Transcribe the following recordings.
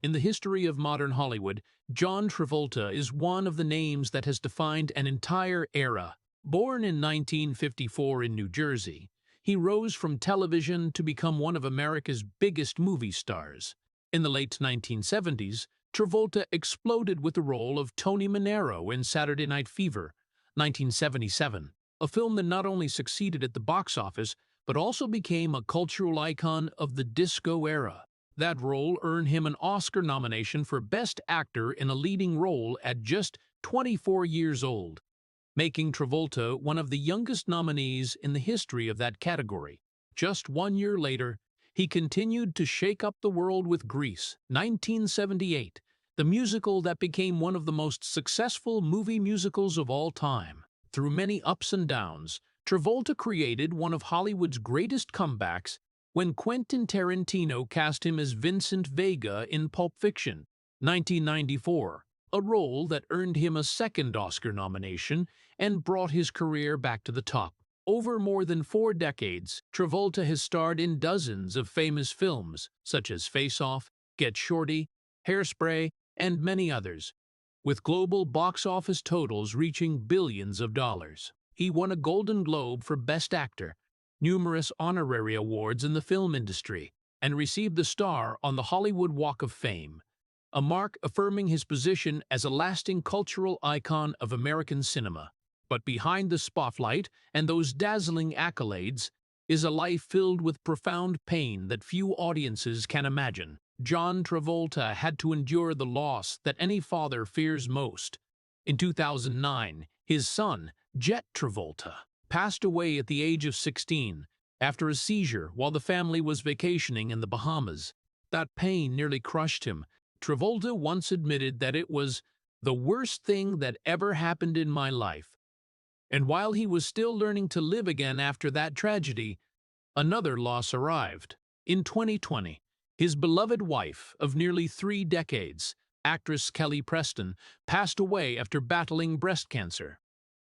In the history of modern Hollywood, John Travolta is one of the names that has defined an entire era. Born in 1954 in New Jersey, he rose from television to become one of America's biggest movie stars. In the late 1970s, Travolta exploded with the role of Tony Manero in Saturday Night Fever, 1977, a film that not only succeeded at the box office, but also became a cultural icon of the disco era. That role earned him an Oscar nomination for Best Actor in a Leading Role at just 24 years old, making Travolta one of the youngest nominees in the history of that category. Just 1 year later, he continued to shake up the world with Grease, 1978, the musical that became one of the most successful movie musicals of all time. Through many ups and downs, Travolta created one of Hollywood's greatest comebacks when Quentin Tarantino cast him as Vincent Vega in Pulp Fiction, 1994, a role that earned him a second Oscar nomination and brought his career back to the top. Over more than 4 decades, Travolta has starred in dozens of famous films, such as Face Off, Get Shorty, Hairspray, and many others, with global box office totals reaching billions of dollars. He won a Golden Globe for Best Actor, numerous honorary awards in the film industry, and received the star on the Hollywood Walk of Fame, a mark affirming his position as a lasting cultural icon of American cinema. But behind the spotlight and those dazzling accolades is a life filled with profound pain that few audiences can imagine. John Travolta had to endure the loss that any father fears most. In 2009, his son, Jett Travolta, passed away at the age of 16 after a seizure while the family was vacationing in the Bahamas. That pain nearly crushed him. Travolta once admitted that it was the worst thing that ever happened in my life. And while he was still learning to live again after that tragedy, another loss arrived. In 2020, his beloved wife of nearly 3 decades, actress Kelly Preston, passed away after battling breast cancer.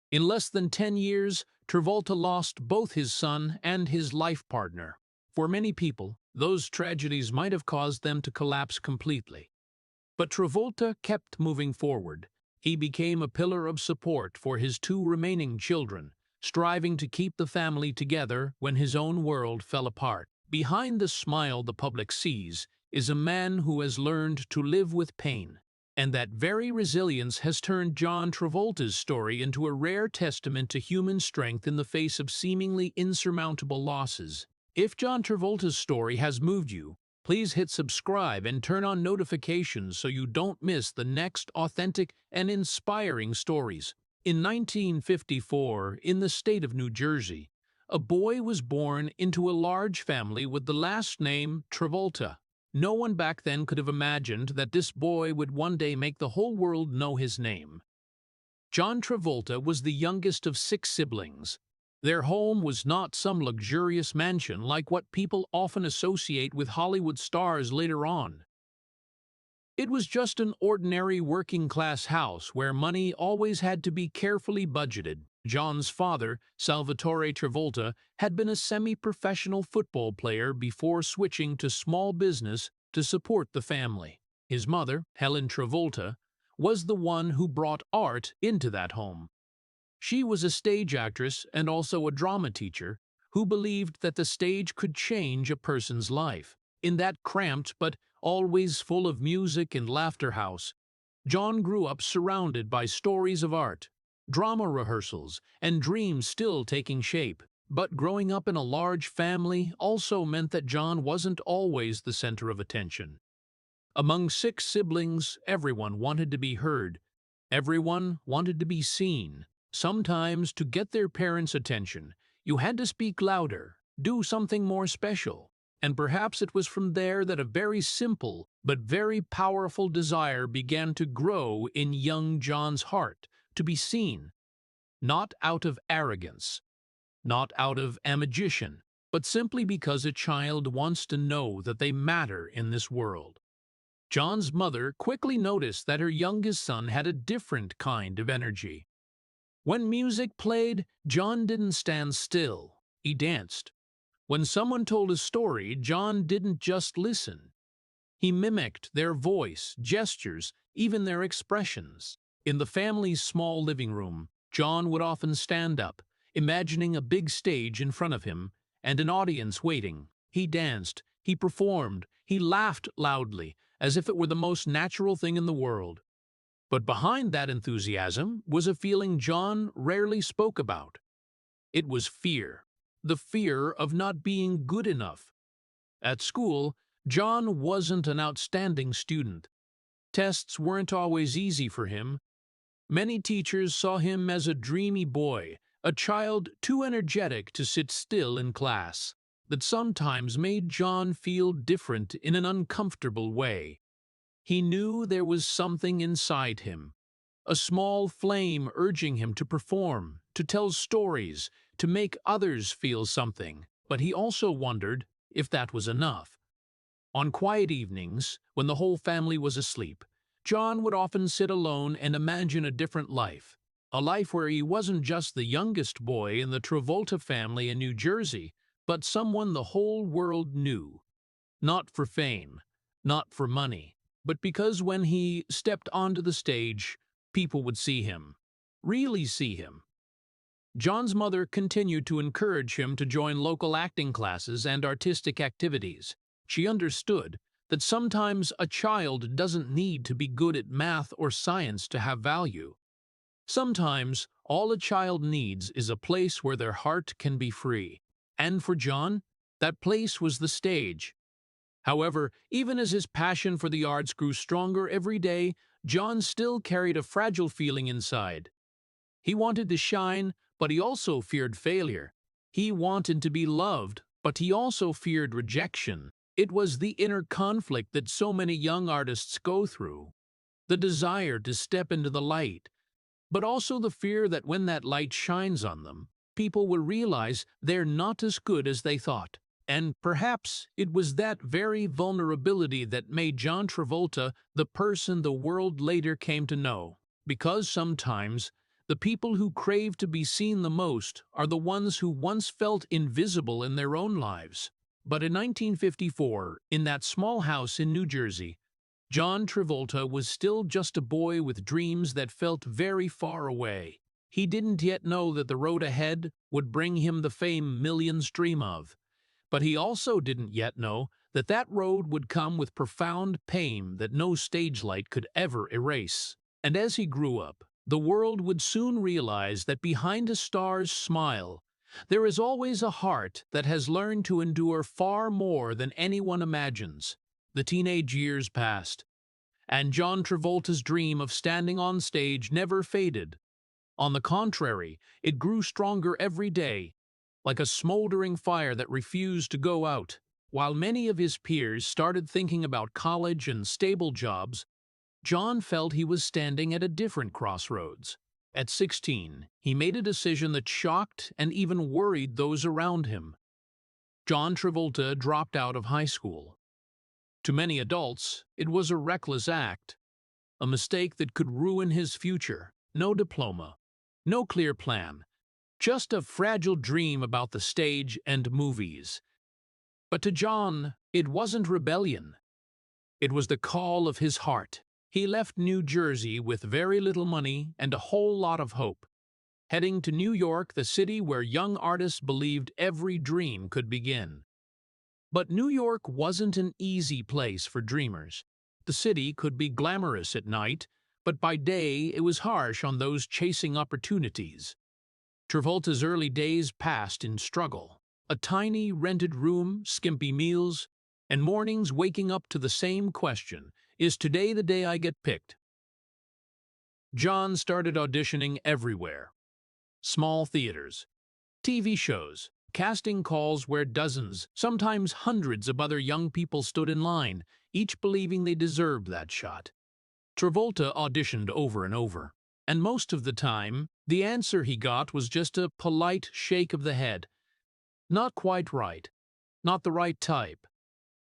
In less than 10 years, Travolta lost both his son and his life partner. For many people, those tragedies might have caused them to collapse completely. But Travolta kept moving forward. He became a pillar of support for his 2 remaining children, striving to keep the family together when his own world fell apart. Behind the smile the public sees is a man who has learned to live with pain, and that very resilience has turned John Travolta's story into a rare testament to human strength in the face of seemingly insurmountable losses. If John Travolta's story has moved you, please hit subscribe and turn on notifications so you don't miss the next authentic and inspiring stories. In 1954, in the state of New Jersey, a boy was born into a large family with the last name Travolta. No one back then could have imagined that this boy would one day make the whole world know his name. John Travolta was the youngest of 6 siblings. Their home was not some luxurious mansion like what people often associate with Hollywood stars later on. It was just an ordinary working-class house where money always had to be carefully budgeted. John's father, Salvatore Travolta, had been a semi-professional football player before switching to small business to support the family. His mother, Helen Travolta, was the one who brought art into that home. She was a stage actress and also a drama teacher who believed that the stage could change a person's life. In that cramped but always full of music and laughter house, John grew up surrounded by stories of art, drama rehearsals, and dreams still taking shape. But growing up in a large family also meant that John wasn't always the center of attention. Among 6 siblings, everyone wanted to be heard. Everyone wanted to be seen. Sometimes, to get their parents' attention, you had to speak louder, do something more special. And perhaps it was from there that a very simple but very powerful desire began to grow in young John's heart, to be seen, not out of arrogance, not out of ambition, but simply because a child wants to know that they matter in this world. John's mother quickly noticed that her youngest son had a different kind of energy. When music played, John didn't stand still, he danced. When someone told a story, John didn't just listen. He mimicked their voice, gestures, even their expressions. In the family's small living room, John would often stand up, imagining a big stage in front of him and an audience waiting. He danced, he performed, he laughed loudly, as if it were the most natural thing in the world. But behind that enthusiasm was a feeling John rarely spoke about. It was fear, the fear of not being good enough. At school, John wasn't an outstanding student. Tests weren't always easy for him. Many teachers saw him as a dreamy boy, a child too energetic to sit still in class. That sometimes made John feel different in an uncomfortable way. He knew there was something inside him, a small flame urging him to perform, to tell stories, to make others feel something, but he also wondered if that was enough. On quiet evenings, when the whole family was asleep, John would often sit alone and imagine a different life, a life where he wasn't just the youngest boy in the Travolta family in New Jersey, but someone the whole world knew. Not for fame, not for money, but because when he stepped onto the stage, people would see him, really see him. John's mother continued to encourage him to join local acting classes and artistic activities. She understood that sometimes a child doesn't need to be good at math or science to have value. Sometimes all a child needs is a place where their heart can be free. And for John, that place was the stage. However, even as his passion for the arts grew stronger every day, John still carried a fragile feeling inside. He wanted to shine, but he also feared failure. He wanted to be loved, but he also feared rejection. It was the inner conflict that so many young artists go through. The desire to step into the light, but also the fear that when that light shines on them, people will realize they're not as good as they thought. And perhaps it was that very vulnerability that made John Travolta the person the world later came to know. Because sometimes, the people who crave to be seen the most are the ones who once felt invisible in their own lives. But in 1954, in that small house in New Jersey, John Travolta was still just a boy with dreams that felt very far away. He didn't yet know that the road ahead would bring him the fame millions dream of. But he also didn't yet know that that road would come with profound pain that no stage light could ever erase. And as he grew up, the world would soon realize that behind a star's smile, there is always a heart that has learned to endure far more than anyone imagines. The teenage years passed, and John Travolta's dream of standing on stage never faded. On the contrary, it grew stronger every day, like a smoldering fire that refused to go out. While many of his peers started thinking about college and stable jobs, John felt he was standing at a different crossroads. At 16, he made a decision that shocked and even worried those around him. John Travolta dropped out of high school. To many adults, it was a reckless act, a mistake that could ruin his future. No diploma, no clear plan, just a fragile dream about the stage and movies. But to John, it wasn't rebellion. It was the call of his heart. He left New Jersey with very little money and a whole lot of hope, heading to New York, the city where young artists believed every dream could begin. But New York wasn't an easy place for dreamers. The city could be glamorous at night, but by day it was harsh on those chasing opportunities. Travolta's early days passed in struggle. A tiny rented room, skimpy meals, and mornings waking up to the same question, is today the day I get picked? John started auditioning everywhere. Small theaters, TV shows, casting calls where dozens, sometimes hundreds of other young people stood in line, each believing they deserved that shot. Travolta auditioned over and over, and most of the time, the answer he got was just a polite shake of the head. Not quite right. Not the right type.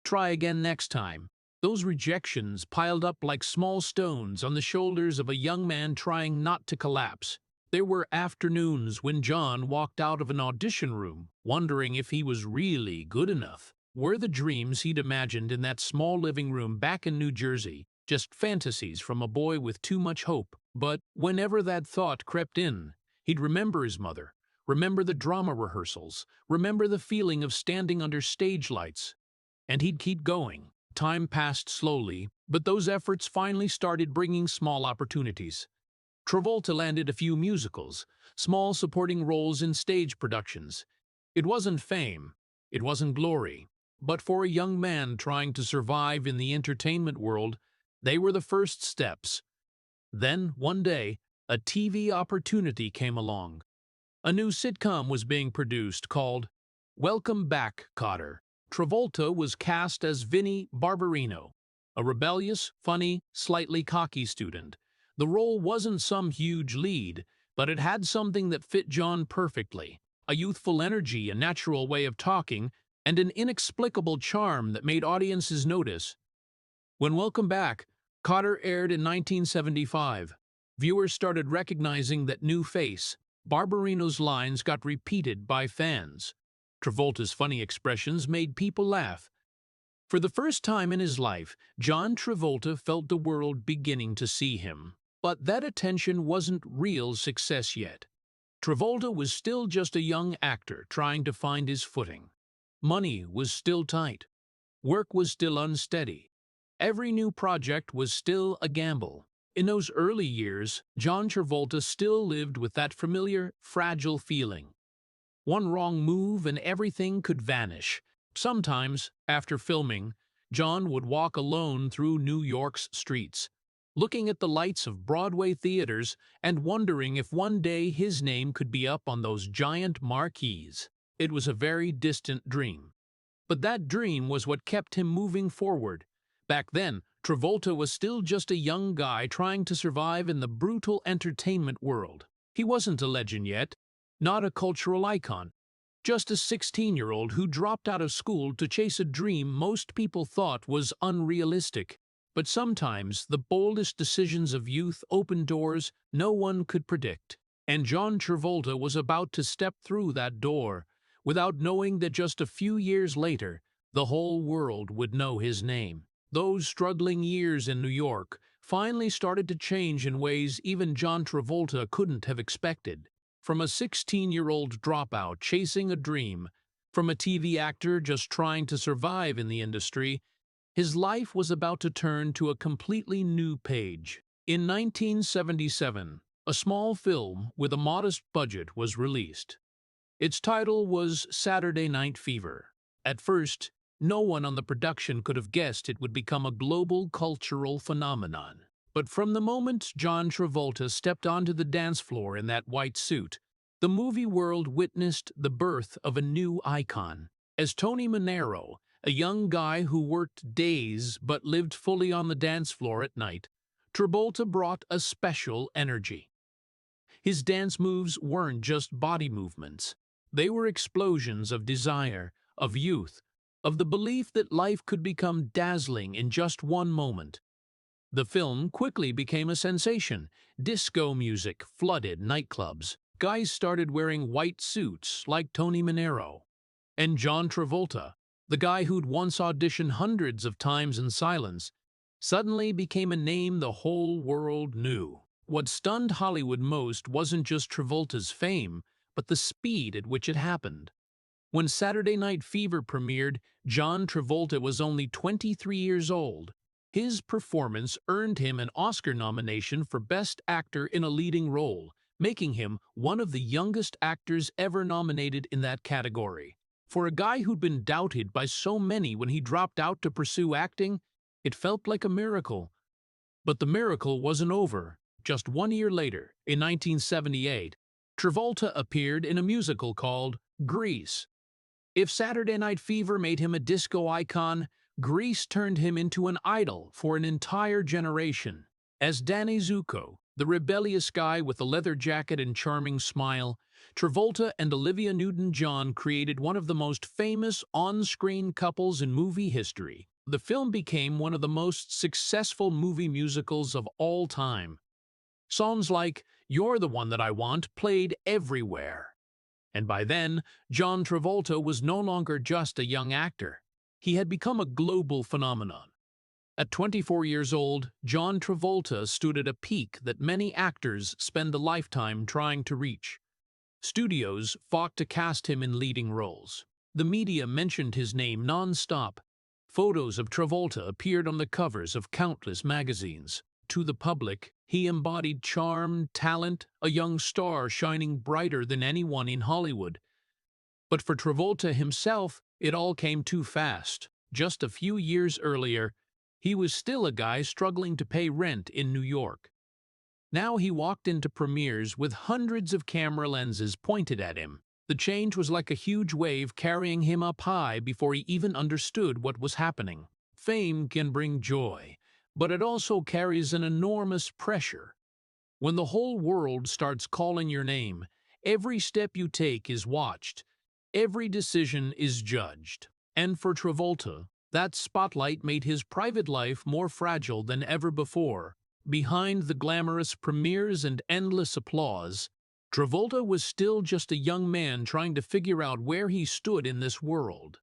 Try again next time. Those rejections piled up like small stones on the shoulders of a young man trying not to collapse. There were afternoons when John walked out of an audition room, wondering if he was really good enough. Were the dreams he'd imagined in that small living room back in New Jersey just fantasies from a boy with too much hope? But whenever that thought crept in, he'd remember his mother, remember the drama rehearsals, remember the feeling of standing under stage lights, and he'd keep going. Time passed slowly, but those efforts finally started bringing small opportunities. Travolta landed a few musicals, small supporting roles in stage productions. It wasn't fame, it wasn't glory, but for a young man trying to survive in the entertainment world, they were the first steps. Then, one day, a TV opportunity came along. A new sitcom was being produced called Welcome Back, Kotter. Travolta was cast as Vinnie Barbarino, a rebellious, funny, slightly cocky student. The role wasn't some huge lead, but it had something that fit John perfectly: a youthful energy, a natural way of talking, and an inexplicable charm that made audiences notice. When Welcome Back, Kotter aired in 1975, viewers started recognizing that new face. Barbarino's lines got repeated by fans. Travolta's funny expressions made people laugh. For the first time in his life, John Travolta felt the world beginning to see him. But that attention wasn't real success yet. Travolta was still just a young actor trying to find his footing. Money was still tight. Work was still unsteady. Every new project was still a gamble. In those early years, John Travolta still lived with that familiar, fragile feeling. One wrong move and everything could vanish. Sometimes, after filming, John would walk alone through New York's streets, looking at the lights of Broadway theaters and wondering if one day his name could be up on those giant marquees. It was a very distant dream. But that dream was what kept him moving forward. Back then, Travolta was still just a young guy trying to survive in the brutal entertainment world. He wasn't a legend yet, not a cultural icon, just a 16-year-old who dropped out of school to chase a dream most people thought was unrealistic. But sometimes the boldest decisions of youth open doors no one could predict. And John Travolta was about to step through that door, without knowing that just a few years later, the whole world would know his name. Those struggling years in New York finally started to change in ways even John Travolta couldn't have expected. From a 16-year-old dropout chasing a dream, from a TV actor just trying to survive in the industry, his life was about to turn to a completely new page. In 1977, a small film with a modest budget was released. Its title was Saturday Night Fever. At first, no one on the production could have guessed it would become a global cultural phenomenon. But from the moment John Travolta stepped onto the dance floor in that white suit, the movie world witnessed the birth of a new icon. As Tony Manero, a young guy who worked days but lived fully on the dance floor at night, Travolta brought a special energy. His dance moves weren't just body movements. They were explosions of desire, of youth, of the belief that life could become dazzling in just one moment. The film quickly became a sensation. Disco music flooded nightclubs. Guys started wearing white suits like Tony Manero. And John Travolta, the guy who'd once auditioned hundreds of times in silence, suddenly became a name the whole world knew. What stunned Hollywood most wasn't just Travolta's fame, but the speed at which it happened. When Saturday Night Fever premiered, John Travolta was only 23 years old. His performance earned him an Oscar nomination for Best Actor in a Leading Role, making him one of the youngest actors ever nominated in that category. For a guy who'd been doubted by so many when he dropped out to pursue acting, it felt like a miracle. But the miracle wasn't over. Just 1 year later, in 1978, Travolta appeared in a musical called Grease. If Saturday Night Fever made him a disco icon, Grease turned him into an idol for an entire generation. As Danny Zuko, the rebellious guy with a leather jacket and charming smile, Travolta and Olivia Newton-John created one of the most famous on-screen couples in movie history. The film became one of the most successful movie musicals of all time. Songs like "You're the One That I Want" played everywhere. And by then, John Travolta was no longer just a young actor. He had become a global phenomenon. At 24 years old, John Travolta stood at a peak that many actors spend a lifetime trying to reach. Studios fought to cast him in leading roles. The media mentioned his name non-stop. Photos of Travolta appeared on the covers of countless magazines. To the public, he embodied charm, talent, a young star shining brighter than anyone in Hollywood. But for Travolta himself, it all came too fast. Just a few years earlier, he was still a guy struggling to pay rent in New York. Now he walked into premieres with hundreds of camera lenses pointed at him. The change was like a huge wave carrying him up high before he even understood what was happening. Fame can bring joy, but it also carries an enormous pressure. When the whole world starts calling your name, every step you take is watched, every decision is judged. And for Travolta, that spotlight made his private life more fragile than ever before. Behind the glamorous premieres and endless applause, Travolta was still just a young man trying to figure out where he stood in this world.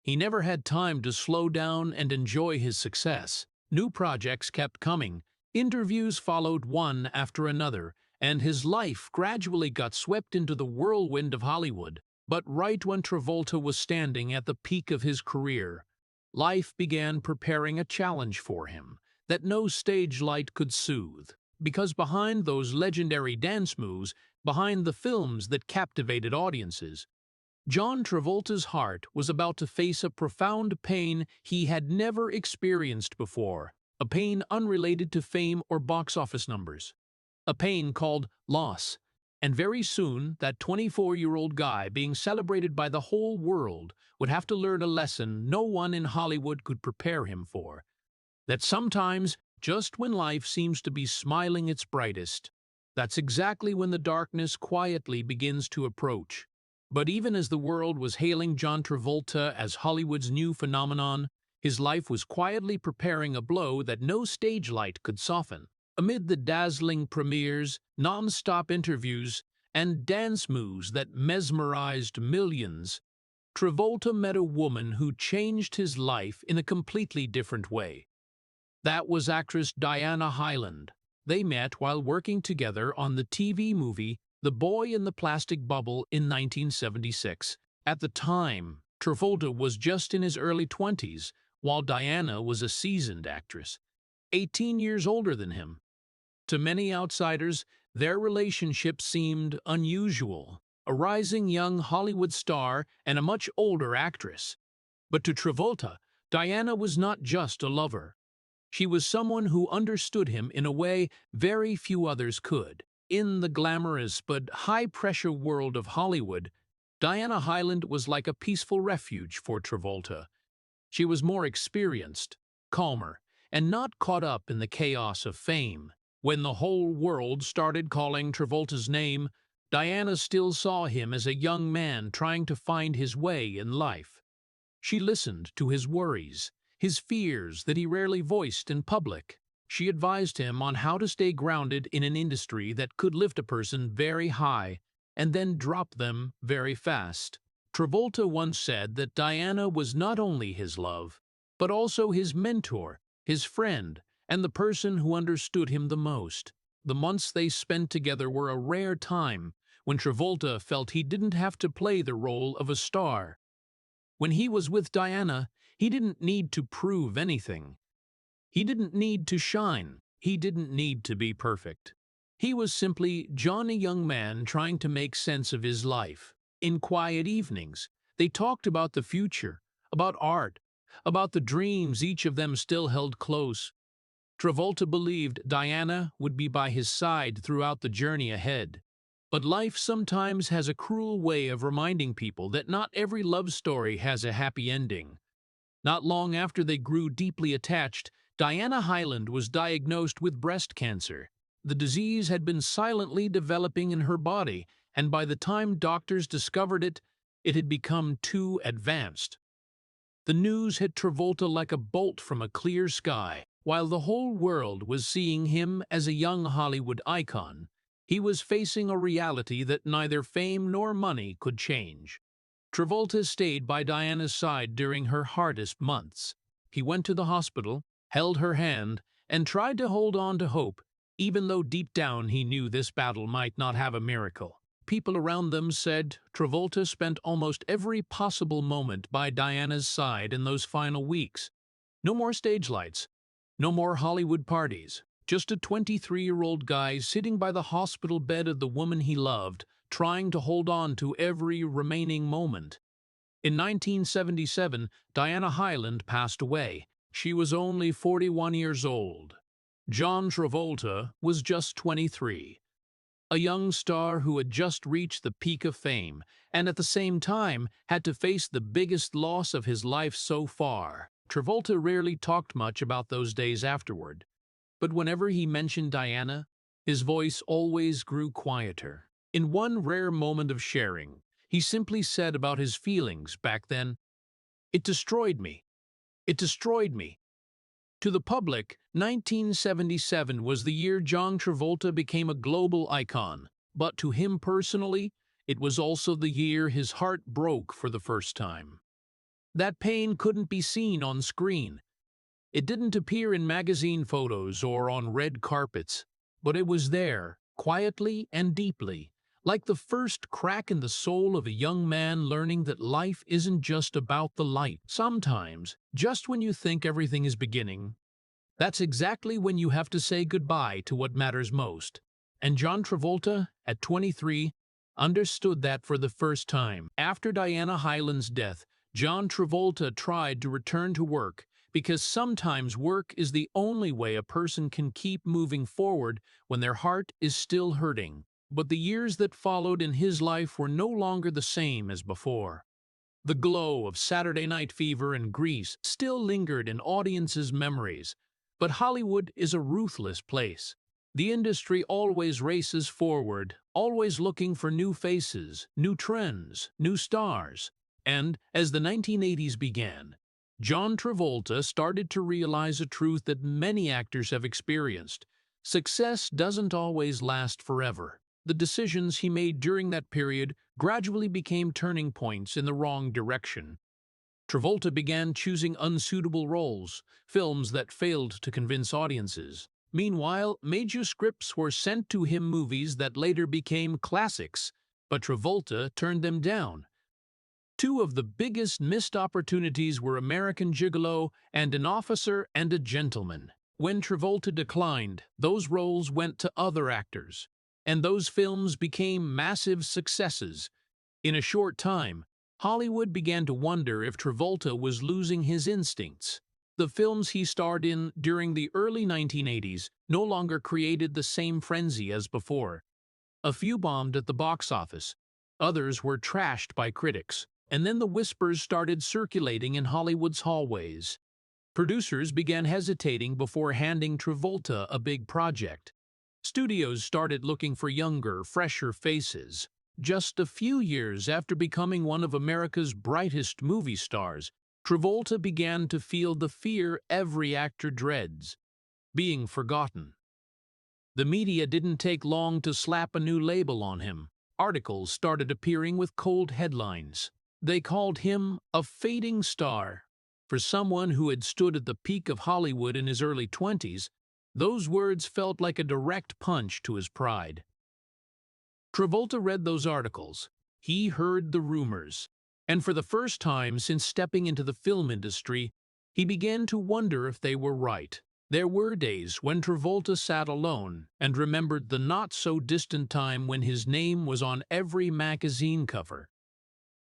He never had time to slow down and enjoy his success. New projects kept coming, interviews followed one after another, and his life gradually got swept into the whirlwind of Hollywood. But right when Travolta was standing at the peak of his career, life began preparing a challenge for him that no stage light could soothe. Because behind those legendary dance moves, behind the films that captivated audiences, John Travolta's heart was about to face a profound pain he had never experienced before, a pain unrelated to fame or box office numbers, a pain called loss. And very soon, that 24-year-old guy being celebrated by the whole world would have to learn a lesson no one in Hollywood could prepare him for. That sometimes, just when life seems to be smiling its brightest, that's exactly when the darkness quietly begins to approach. But even as the world was hailing John Travolta as Hollywood's new phenomenon, his life was quietly preparing a blow that no stage light could soften. Amid the dazzling premieres, non-stop interviews, and dance moves that mesmerized millions, Travolta met a woman who changed his life in a completely different way. That was actress Diana Hyland. They met while working together on the TV movie The Boy in the Plastic Bubble in 1976. At the time, Travolta was just in his early 20s, while Diana was a seasoned actress, 18 years older than him. To many outsiders, their relationship seemed unusual, a rising young Hollywood star and a much older actress. But to Travolta, Diana was not just a lover. She was someone who understood him in a way very few others could. In the glamorous but high-pressure world of Hollywood, Diana Hyland was like a peaceful refuge for Travolta. She was more experienced, calmer, and not caught up in the chaos of fame. When the whole world started calling Travolta's name, Diana still saw him as a young man trying to find his way in life. She listened to his worries, his fears that he rarely voiced in public. She advised him on how to stay grounded in an industry that could lift a person very high and then drop them very fast. Travolta once said that Diana was not only his love, but also his mentor, his friend, and the person who understood him the most. The months they spent together were a rare time when Travolta felt he didn't have to play the role of a star. When he was with Diana, he didn't need to prove anything. He didn't need to shine. He didn't need to be perfect. He was simply John, a young man trying to make sense of his life. In quiet evenings, they talked about the future, about art, about the dreams each of them still held close. Travolta believed Diana would be by his side throughout the journey ahead. But life sometimes has a cruel way of reminding people that not every love story has a happy ending. Not long after they grew deeply attached, Diana Hyland was diagnosed with breast cancer. The disease had been silently developing in her body, and by the time doctors discovered it, it had become too advanced. The news hit Travolta like a bolt from a clear sky. While the whole world was seeing him as a young Hollywood icon, he was facing a reality that neither fame nor money could change. Travolta stayed by Diana's side during her hardest months. He went to the hospital, held her hand, and tried to hold on to hope, even though deep down he knew this battle might not have a miracle. People around them said Travolta spent almost every possible moment by Diana's side in those final weeks. No more stage lights, no more Hollywood parties, just a 23-year-old guy sitting by the hospital bed of the woman he loved, trying to hold on to every remaining moment. In 1977, Diana Hyland passed away. She was only 41 years old. John Travolta was just 23. A young star who had just reached the peak of fame, and at the same time had to face the biggest loss of his life so far. Travolta rarely talked much about those days afterward, but whenever he mentioned Diana, his voice always grew quieter. In one rare moment of sharing, he simply said about his feelings back then, "It destroyed me. It destroyed me." To the public, 1977 was the year John Travolta became a global icon, but to him personally, it was also the year his heart broke for the first time. That pain couldn't be seen on screen. It didn't appear in magazine photos or on red carpets, but it was there, quietly and deeply, like the first crack in the soul of a young man learning that life isn't just about the light. Sometimes, just when you think everything is beginning, that's exactly when you have to say goodbye to what matters most. And John Travolta, at 23, understood that for the first time. After Diana Hyland's death, John Travolta tried to return to work, because sometimes work is the only way a person can keep moving forward when their heart is still hurting. But the years that followed in his life were no longer the same as before. The glow of Saturday Night Fever and Grease still lingered in audiences' memories, but Hollywood is a ruthless place. The industry always races forward, always looking for new faces, new trends, new stars. And, as the 1980s began, John Travolta started to realize a truth that many actors have experienced. Success doesn't always last forever. The decisions he made during that period gradually became turning points in the wrong direction. Travolta began choosing unsuitable roles, films that failed to convince audiences. Meanwhile, major scripts were sent to him, movies that later became classics, but Travolta turned them down. Two of the biggest missed opportunities were American Gigolo and An Officer and a Gentleman. When Travolta declined, those roles went to other actors, and those films became massive successes. In a short time, Hollywood began to wonder if Travolta was losing his instincts. The films he starred in during the early 1980s no longer created the same frenzy as before. A few bombed at the box office, others were trashed by critics, and then the whispers started circulating in Hollywood's hallways. Producers began hesitating before handing Travolta a big project. Studios started looking for younger, fresher faces. Just a few years after becoming one of America's brightest movie stars, Travolta began to feel the fear every actor dreads: being forgotten. The media didn't take long to slap a new label on him. Articles started appearing with cold headlines. They called him a fading star. For someone who had stood at the peak of Hollywood in his early 20s, those words felt like a direct punch to his pride. Travolta read those articles. He heard the rumors. And for the first time since stepping into the film industry, he began to wonder if they were right. There were days when Travolta sat alone and remembered the not-so-distant time when his name was on every magazine cover,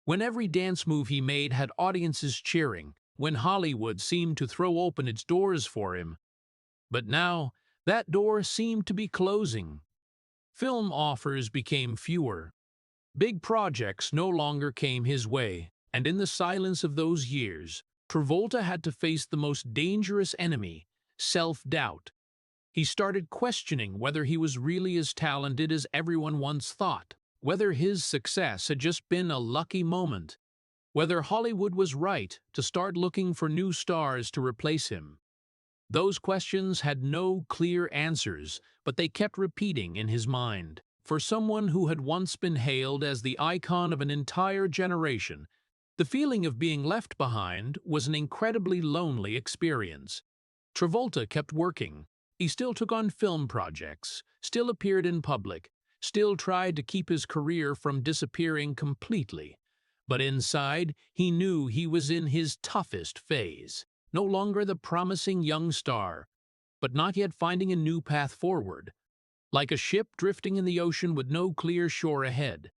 when every dance move he made had audiences cheering, when Hollywood seemed to throw open its doors for him. But now, that door seemed to be closing. Film offers became fewer. Big projects no longer came his way, and in the silence of those years, Travolta had to face the most dangerous enemy: self-doubt. He started questioning whether he was really as talented as everyone once thought, whether his success had just been a lucky moment, whether Hollywood was right to start looking for new stars to replace him. Those questions had no clear answers, but they kept repeating in his mind. For someone who had once been hailed as the icon of an entire generation, the feeling of being left behind was an incredibly lonely experience. Travolta kept working. He still took on film projects, still appeared in public, still tried to keep his career from disappearing completely. But inside, he knew he was in his toughest phase. No longer the promising young star, but not yet finding a new path forward. Like a ship drifting in the ocean with no clear shore ahead.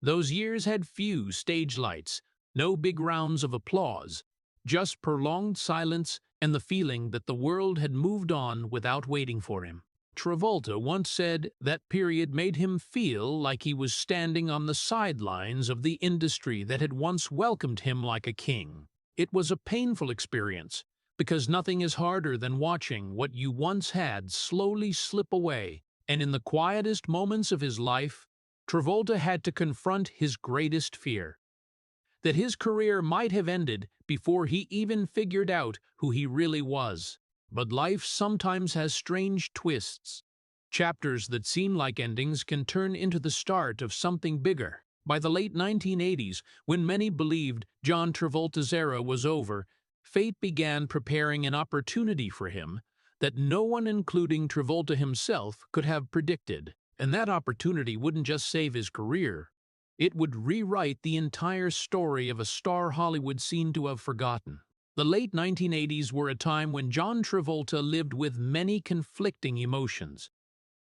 Those years had few stage lights, no big rounds of applause, just prolonged silence and the feeling that the world had moved on without waiting for him. Travolta once said that period made him feel like he was standing on the sidelines of the industry that had once welcomed him like a king. It was a painful experience, because nothing is harder than watching what you once had slowly slip away, and in the quietest moments of his life, Travolta had to confront his greatest fear. That his career might have ended before he even figured out who he really was. But life sometimes has strange twists. Chapters that seem like endings can turn into the start of something bigger. By the late 1980s, when many believed John Travolta's era was over, fate began preparing an opportunity for him that no one, including Travolta himself, could have predicted. And that opportunity wouldn't just save his career. It would rewrite the entire story of a star Hollywood seemed to have forgotten. The late 1980s were a time when John Travolta lived with many conflicting emotions.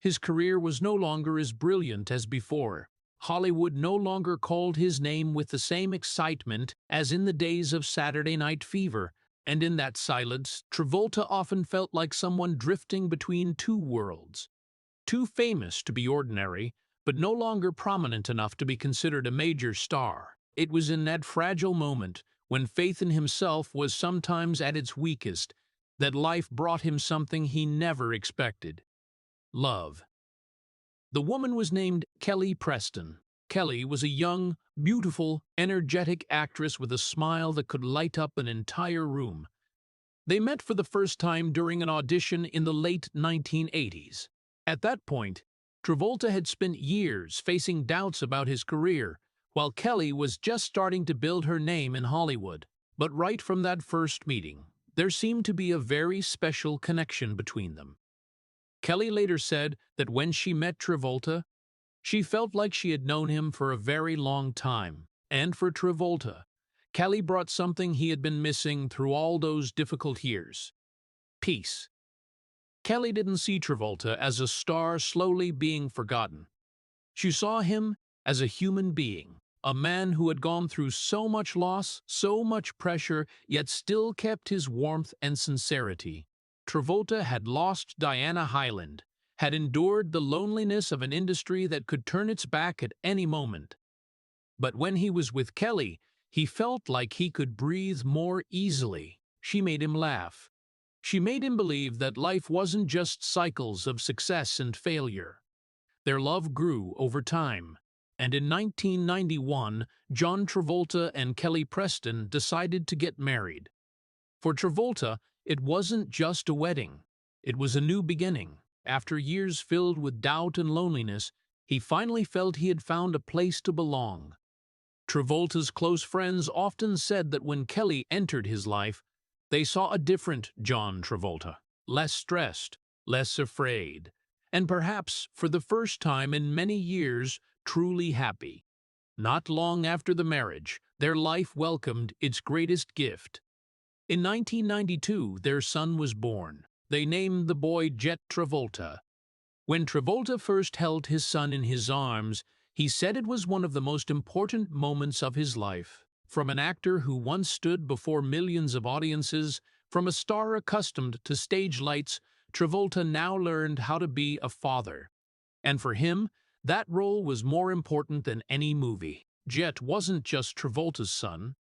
His career was no longer as brilliant as before. Hollywood no longer called his name with the same excitement as in the days of Saturday Night Fever, and in that silence, Travolta often felt like someone drifting between two worlds. Too famous to be ordinary, but no longer prominent enough to be considered a major star. It was in that fragile moment, when faith in himself was sometimes at its weakest, that life brought him something he never expected. Love. The woman was named Kelly Preston. Kelly was a young, beautiful, energetic actress with a smile that could light up an entire room. They met for the first time during an audition in the late 1980s. At that point, Travolta had spent years facing doubts about his career, while Kelly was just starting to build her name in Hollywood. But right from that first meeting, there seemed to be a very special connection between them. Kelly later said that when she met Travolta, she felt like she had known him for a very long time. And for Travolta, Kelly brought something he had been missing through all those difficult years: peace. Kelly didn't see Travolta as a star slowly being forgotten. She saw him as a human being, a man who had gone through so much loss, so much pressure, yet still kept his warmth and sincerity. Travolta had lost Diana Hyland, had endured the loneliness of an industry that could turn its back at any moment. But when he was with Kelly, he felt like he could breathe more easily. She made him laugh. She made him believe that life wasn't just cycles of success and failure. Their love grew over time, and in 1991, John Travolta and Kelly Preston decided to get married. For Travolta, it wasn't just a wedding. It was a new beginning. After years filled with doubt and loneliness, he finally felt he had found a place to belong. Travolta's close friends often said that when Kelly entered his life, they saw a different John Travolta, less stressed, less afraid, and perhaps, for the first time in many years, truly happy. Not long after the marriage, their life welcomed its greatest gift. In 1992, their son was born. They named the boy Jett Travolta. When Travolta first held his son in his arms, he said it was one of the most important moments of his life. From an actor who once stood before millions of audiences, from a star accustomed to stage lights, Travolta now learned how to be a father. And for him, that role was more important than any movie. Jett wasn't just Travolta's son.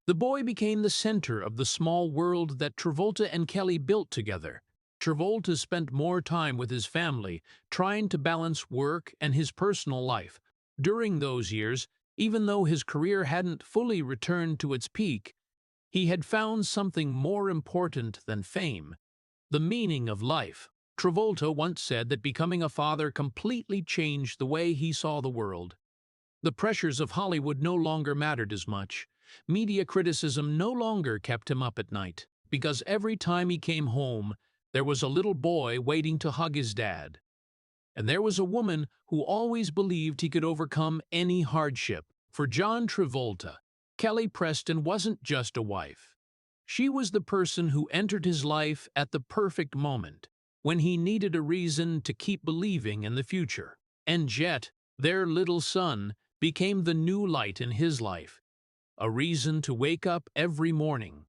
The boy became the center of the small world that Travolta and Kelly built together. Travolta spent more time with his family, trying to balance work and his personal life. During those years, even though his career hadn't fully returned to its peak, he had found something more important than fame: the meaning of life. Travolta once said that becoming a father completely changed the way he saw the world. The pressures of Hollywood no longer mattered as much. Media criticism no longer kept him up at night, because every time he came home, there was a little boy waiting to hug his dad. And there was a woman who always believed he could overcome any hardship. For John Travolta, Kelly Preston wasn't just a wife. She was the person who entered his life at the perfect moment, when he needed a reason to keep believing in the future. And Jett, their little son, became the new light in his life. A reason to wake up every morning.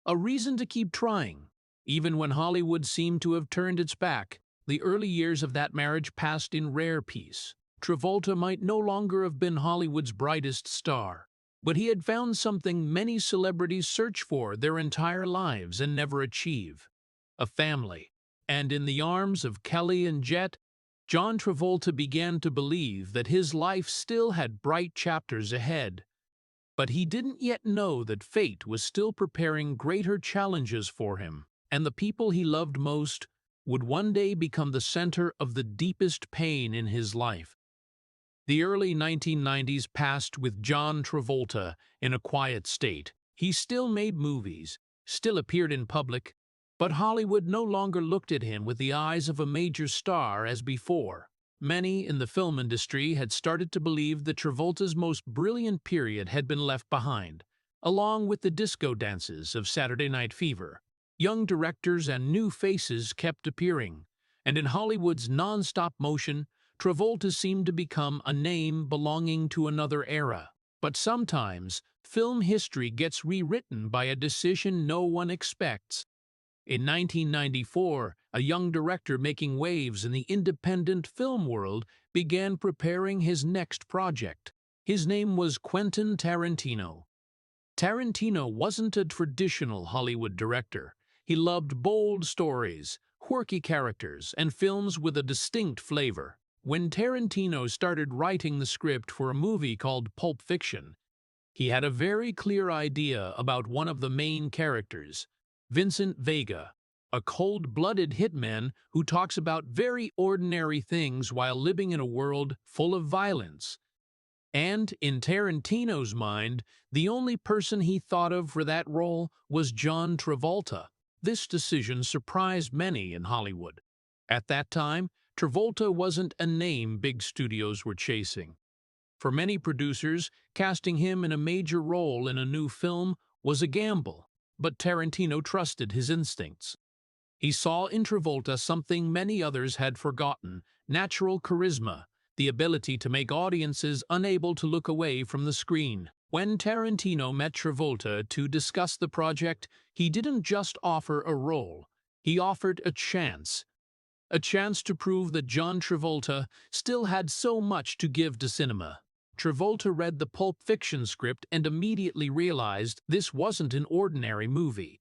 A reason to keep trying. Even when Hollywood seemed to have turned its back, the early years of that marriage passed in rare peace. Travolta might no longer have been Hollywood's brightest star, but he had found something many celebrities search for their entire lives and never achieve: a family. And in the arms of Kelly and Jett, John Travolta began to believe that his life still had bright chapters ahead. But he didn't yet know that fate was still preparing greater challenges for him, and the people he loved most would one day become the center of the deepest pain in his life. The early 1990s passed with John Travolta in a quiet state. He still made movies, still appeared in public, but Hollywood no longer looked at him with the eyes of a major star as before. Many in the film industry had started to believe that Travolta's most brilliant period had been left behind, along with the disco dances of Saturday Night Fever. Young directors and new faces kept appearing, and in Hollywood's non-stop motion, Travolta seemed to become a name belonging to another era. But sometimes, film history gets rewritten by a decision no one expects. In 1994, a young director making waves in the independent film world began preparing his next project. His name was Quentin Tarantino. Tarantino wasn't a traditional Hollywood director. He loved bold stories, quirky characters, and films with a distinct flavor. When Tarantino started writing the script for a movie called Pulp Fiction, he had a very clear idea about one of the main characters, Vincent Vega, a cold-blooded hitman who talks about very ordinary things while living in a world full of violence. And, in Tarantino's mind, the only person he thought of for that role was John Travolta. This decision surprised many in Hollywood. At that time, Travolta wasn't a name big studios were chasing. For many producers, casting him in a major role in a new film was a gamble, but Tarantino trusted his instincts. He saw in Travolta something many others had forgotten: natural charisma, the ability to make audiences unable to look away from the screen. When Tarantino met Travolta to discuss the project, he didn't just offer a role, he offered a chance. A chance to prove that John Travolta still had so much to give to cinema. Travolta read the Pulp Fiction script and immediately realized this wasn't an ordinary movie.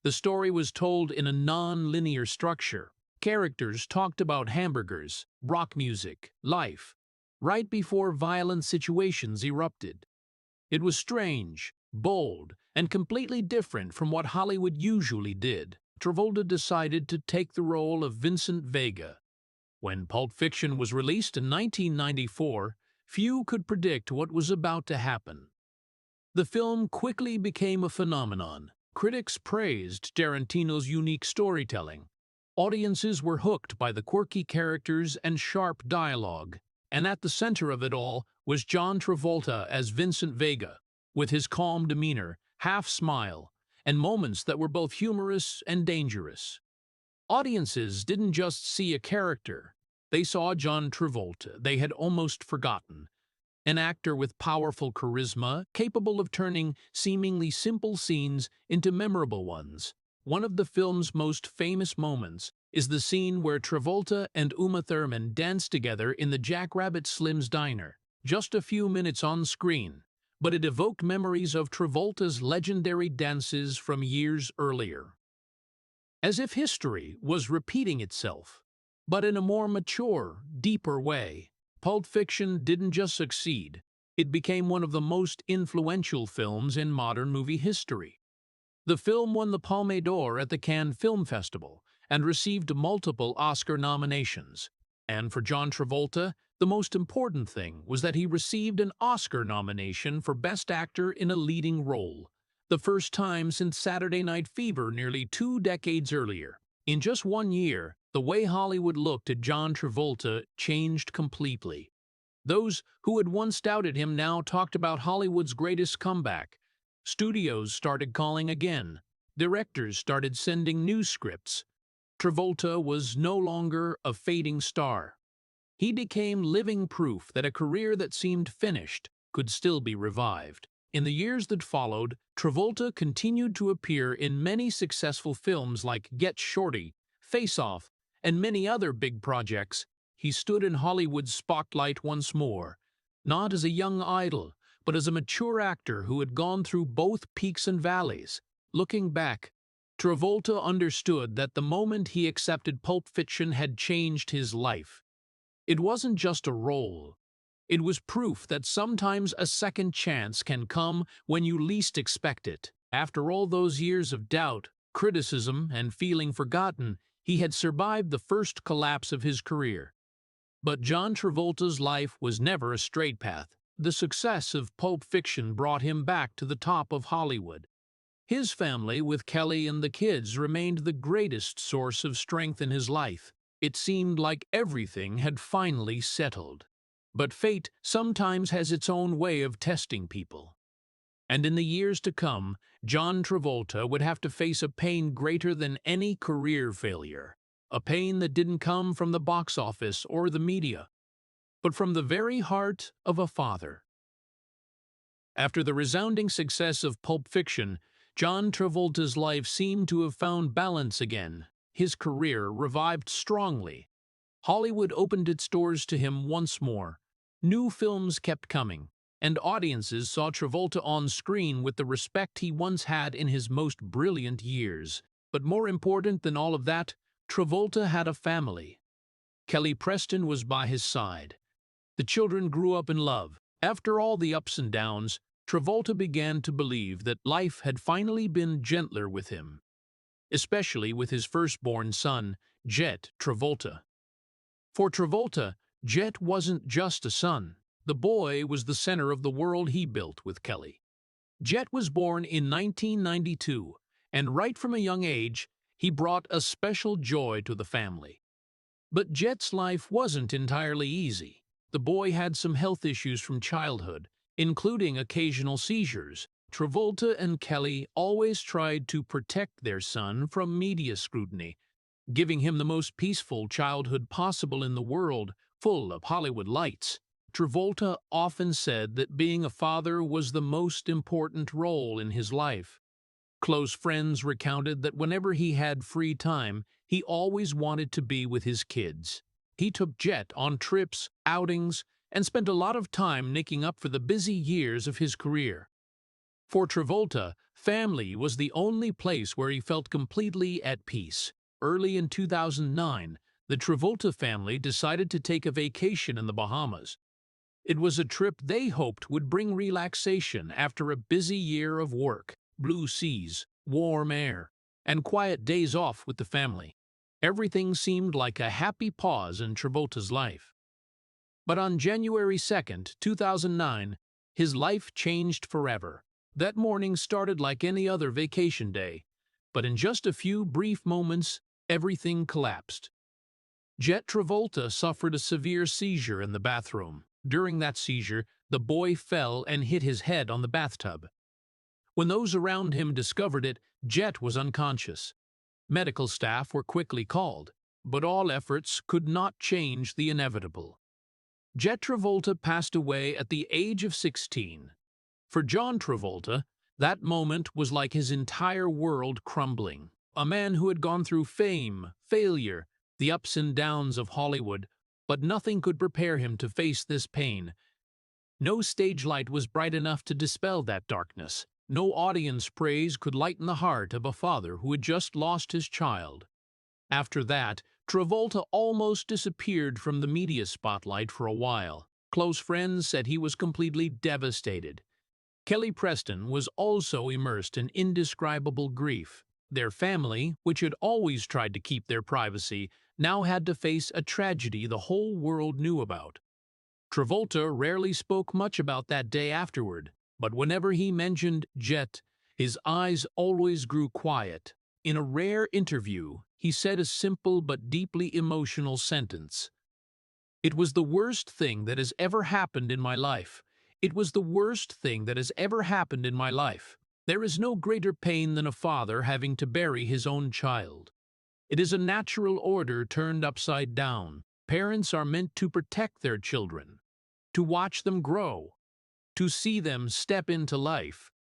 The story was told in a non-linear structure. Characters talked about hamburgers, rock music, life, right before violent situations erupted. It was strange, bold, and completely different from what Hollywood usually did. Travolta decided to take the role of Vincent Vega. When Pulp Fiction was released in 1994, few could predict what was about to happen. The film quickly became a phenomenon. Critics praised Tarantino's unique storytelling. Audiences were hooked by the quirky characters and sharp dialogue. And at the center of it all was John Travolta as Vincent Vega, with his calm demeanor, half-smile, and moments that were both humorous and dangerous. Audiences didn't just see a character, they saw John Travolta they had almost forgotten. An actor with powerful charisma, capable of turning seemingly simple scenes into memorable ones. One of the film's most famous moments is the scene where Travolta and Uma Thurman dance together in the Jackrabbit Slim's diner. Just a few minutes on screen, but it evoked memories of Travolta's legendary dances from years earlier. As if history was repeating itself, but in a more mature, deeper way. Pulp Fiction didn't just succeed, it became one of the most influential films in modern movie history. The film won the Palme d'Or at the Cannes Film Festival and received multiple Oscar nominations. And for John Travolta, the most important thing was that he received an Oscar nomination for Best Actor in a Leading Role, the first time since Saturday Night Fever nearly 2 decades earlier. In just 1 year, the way Hollywood looked at John Travolta changed completely. Those who had once doubted him now talked about Hollywood's greatest comeback. Studios started calling again. Directors started sending new scripts. Travolta was no longer a fading star. He became living proof that a career that seemed finished could still be revived. In the years that followed, Travolta continued to appear in many successful films like Get Shorty, Face Off, and many other big projects. He stood in Hollywood's spotlight once more, not as a young idol, but as a mature actor who had gone through both peaks and valleys. Looking back, Travolta understood that the moment he accepted Pulp Fiction had changed his life. It wasn't just a role. It was proof that sometimes a second chance can come when you least expect it. After all those years of doubt, criticism, and feeling forgotten, he had survived the first collapse of his career. But John Travolta's life was never a straight path. The success of Pulp Fiction brought him back to the top of Hollywood. His family, with Kelly and the kids, remained the greatest source of strength in his life. It seemed like everything had finally settled. But fate sometimes has its own way of testing people. And in the years to come, John Travolta would have to face a pain greater than any career failure. A pain that didn't come from the box office or the media, but from the very heart of a father. After the resounding success of Pulp Fiction, John Travolta's life seemed to have found balance again. His career revived strongly. Hollywood opened its doors to him once more. New films kept coming, and audiences saw Travolta on screen with the respect he once had in his most brilliant years. But more important than all of that, Travolta had a family. Kelly Preston was by his side. The children grew up in love. After all the ups and downs, Travolta began to believe that life had finally been gentler with him, especially with his firstborn son, Jett Travolta. For Travolta, Jett wasn't just a son. The boy was the center of the world he built with Kelly. Jett was born in 1992, and right from a young age, he brought a special joy to the family. But Jett's life wasn't entirely easy. The boy had some health issues from childhood, including occasional seizures. Travolta and Kelly always tried to protect their son from media scrutiny, giving him the most peaceful childhood possible in the world, full of Hollywood lights. Travolta often said that being a father was the most important role in his life. Close friends recounted that whenever he had free time, he always wanted to be with his kids. He took Jett on trips, outings, and spent a lot of time making up for the busy years of his career. For Travolta, family was the only place where he felt completely at peace. Early in 2009, the Travolta family decided to take a vacation in the Bahamas. It was a trip they hoped would bring relaxation after a busy year of work, blue seas, warm air, and quiet days off with the family. Everything seemed like a happy pause in Travolta's life. But on January 2nd, 2009, his life changed forever. That morning started like any other vacation day, but in just a few brief moments, everything collapsed. Jett Travolta suffered a severe seizure in the bathroom. During that seizure, the boy fell and hit his head on the bathtub. When those around him discovered it, Jett was unconscious. Medical staff were quickly called, but all efforts could not change the inevitable. Jett Travolta passed away at the age of 16. For John Travolta, that moment was like his entire world crumbling. A man who had gone through fame, failure, the ups and downs of Hollywood, but nothing could prepare him to face this pain. No stage light was bright enough to dispel that darkness. No audience praise could lighten the heart of a father who had just lost his child. After that, Travolta almost disappeared from the media spotlight for a while. Close friends said he was completely devastated. Kelly Preston was also immersed in indescribable grief. Their family, which had always tried to keep their privacy, now had to face a tragedy the whole world knew about. Travolta rarely spoke much about that day afterward, but whenever he mentioned Jett, his eyes always grew quiet. In a rare interview, he said a simple but deeply emotional sentence. "It was the worst thing that has ever happened in my life. It was the worst thing that has ever happened in my life. There is no greater pain than a father having to bury his own child. It is a natural order turned upside down. Parents are meant to protect their children, to watch them grow, to see them step into life.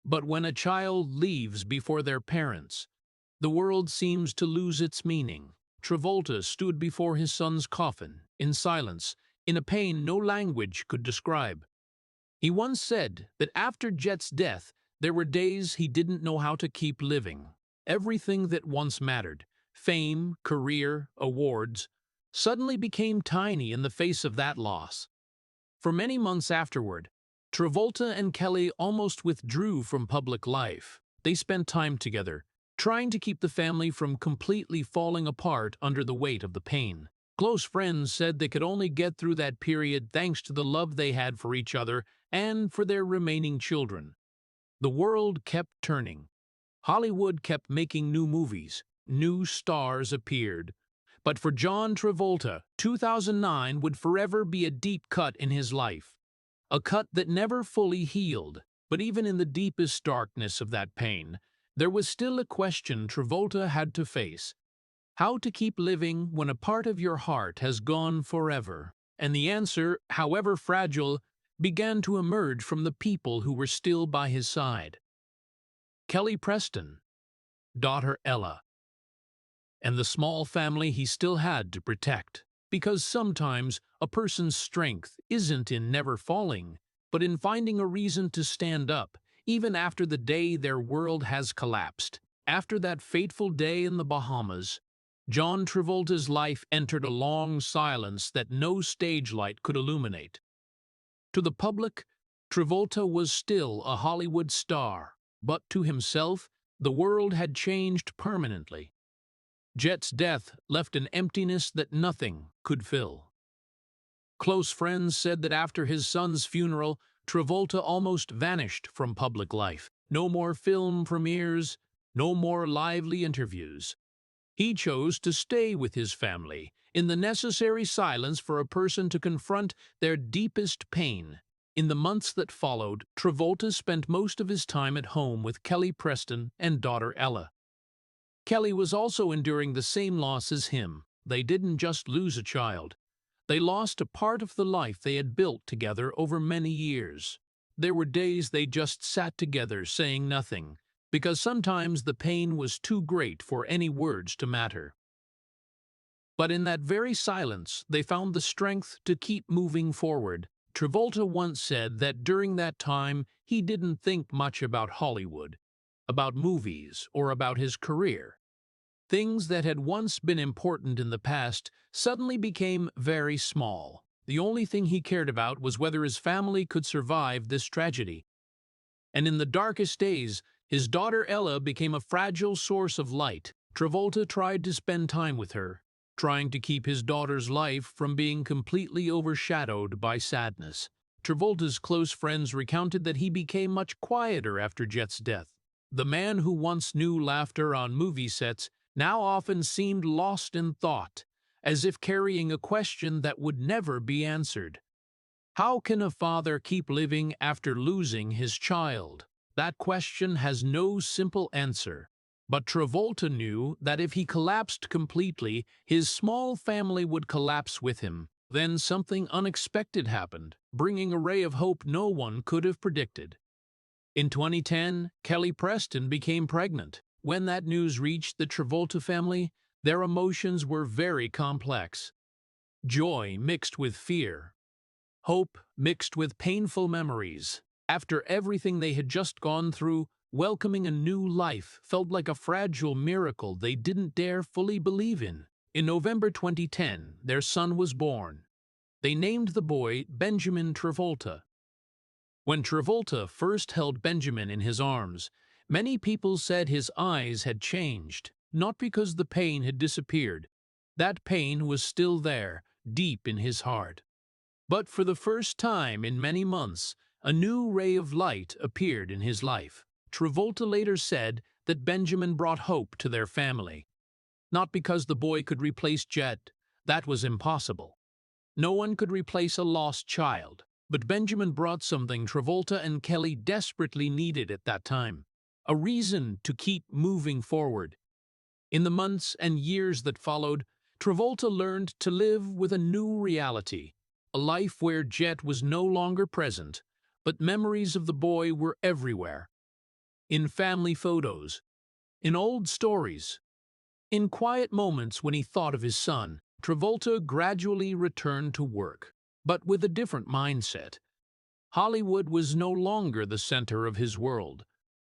But when a child leaves before their parents, the world seems to lose its meaning." Travolta stood before his son's coffin, in silence, in a pain no language could describe. He once said that after Jett's death, there were days he didn't know how to keep living. Everything that once mattered, fame, career, awards, suddenly became tiny in the face of that loss. For many months afterward, Travolta and Kelly almost withdrew from public life. They spent time together, trying to keep the family from completely falling apart under the weight of the pain. Close friends said they could only get through that period thanks to the love they had for each other and for their remaining children. The world kept turning. Hollywood kept making new movies. New stars appeared. But for John Travolta, 2009 would forever be a deep cut in his life. A cut that never fully healed. But even in the deepest darkness of that pain, there was still a question Travolta had to face. How to keep living when a part of your heart has gone forever? And the answer, however fragile, began to emerge from the people who were still by his side. Kelly Preston, daughter Ella, and the small family he still had to protect. Because sometimes a person's strength isn't in never falling, but in finding a reason to stand up, even after the day their world has collapsed. After that fateful day in the Bahamas, John Travolta's life entered a long silence that no stage light could illuminate. To the public, Travolta was still a Hollywood star, but to himself, the world had changed permanently. Jett's death left an emptiness that nothing could fill. Close friends said that after his son's funeral, Travolta almost vanished from public life. No more film premieres, no more lively interviews. He chose to stay with his family, in the necessary silence for a person to confront their deepest pain. In the months that followed, Travolta spent most of his time at home with Kelly Preston and daughter Ella. Kelly was also enduring the same loss as him. They didn't just lose a child. They lost a part of the life they had built together over many years. There were days they just sat together saying nothing, because sometimes the pain was too great for any words to matter. But in that very silence, they found the strength to keep moving forward. Travolta once said that during that time, he didn't think much about Hollywood, about movies, or about his career. Things that had once been important in the past suddenly became very small. The only thing he cared about was whether his family could survive this tragedy. And in the darkest days, his daughter Ella became a fragile source of light. Travolta tried to spend time with her, trying to keep his daughter's life from being completely overshadowed by sadness. Travolta's close friends recounted that he became much quieter after Jett's death. The man who once knew laughter on movie sets now often seemed lost in thought, as if carrying a question that would never be answered. How can a father keep living after losing his child? That question has no simple answer. But Travolta knew that if he collapsed completely, his small family would collapse with him. Then something unexpected happened, bringing a ray of hope no one could have predicted. In 2010, Kelly Preston became pregnant. When that news reached the Travolta family, their emotions were very complex. Joy mixed with fear. Hope mixed with painful memories. After everything they had just gone through, welcoming a new life felt like a fragile miracle they didn't dare fully believe in. In November 2010, their son was born. They named the boy Benjamin Travolta. When Travolta first held Benjamin in his arms, Many people said his eyes had changed, not because the pain had disappeared. That pain was still there, deep in his heart. But for the first time in many months, a new ray of light appeared in his life. Travolta later said that Benjamin brought hope to their family. Not because the boy could replace Jett, that was impossible. No one could replace a lost child, but Benjamin brought something Travolta and Kelly desperately needed at that time. A reason to keep moving forward. In the months and years that followed, Travolta learned to live with a new reality, a life where Jett was no longer present, but memories of the boy were everywhere. In family photos, in old stories, in quiet moments when he thought of his son, Travolta gradually returned to work, but with a different mindset. Hollywood was no longer the center of his world.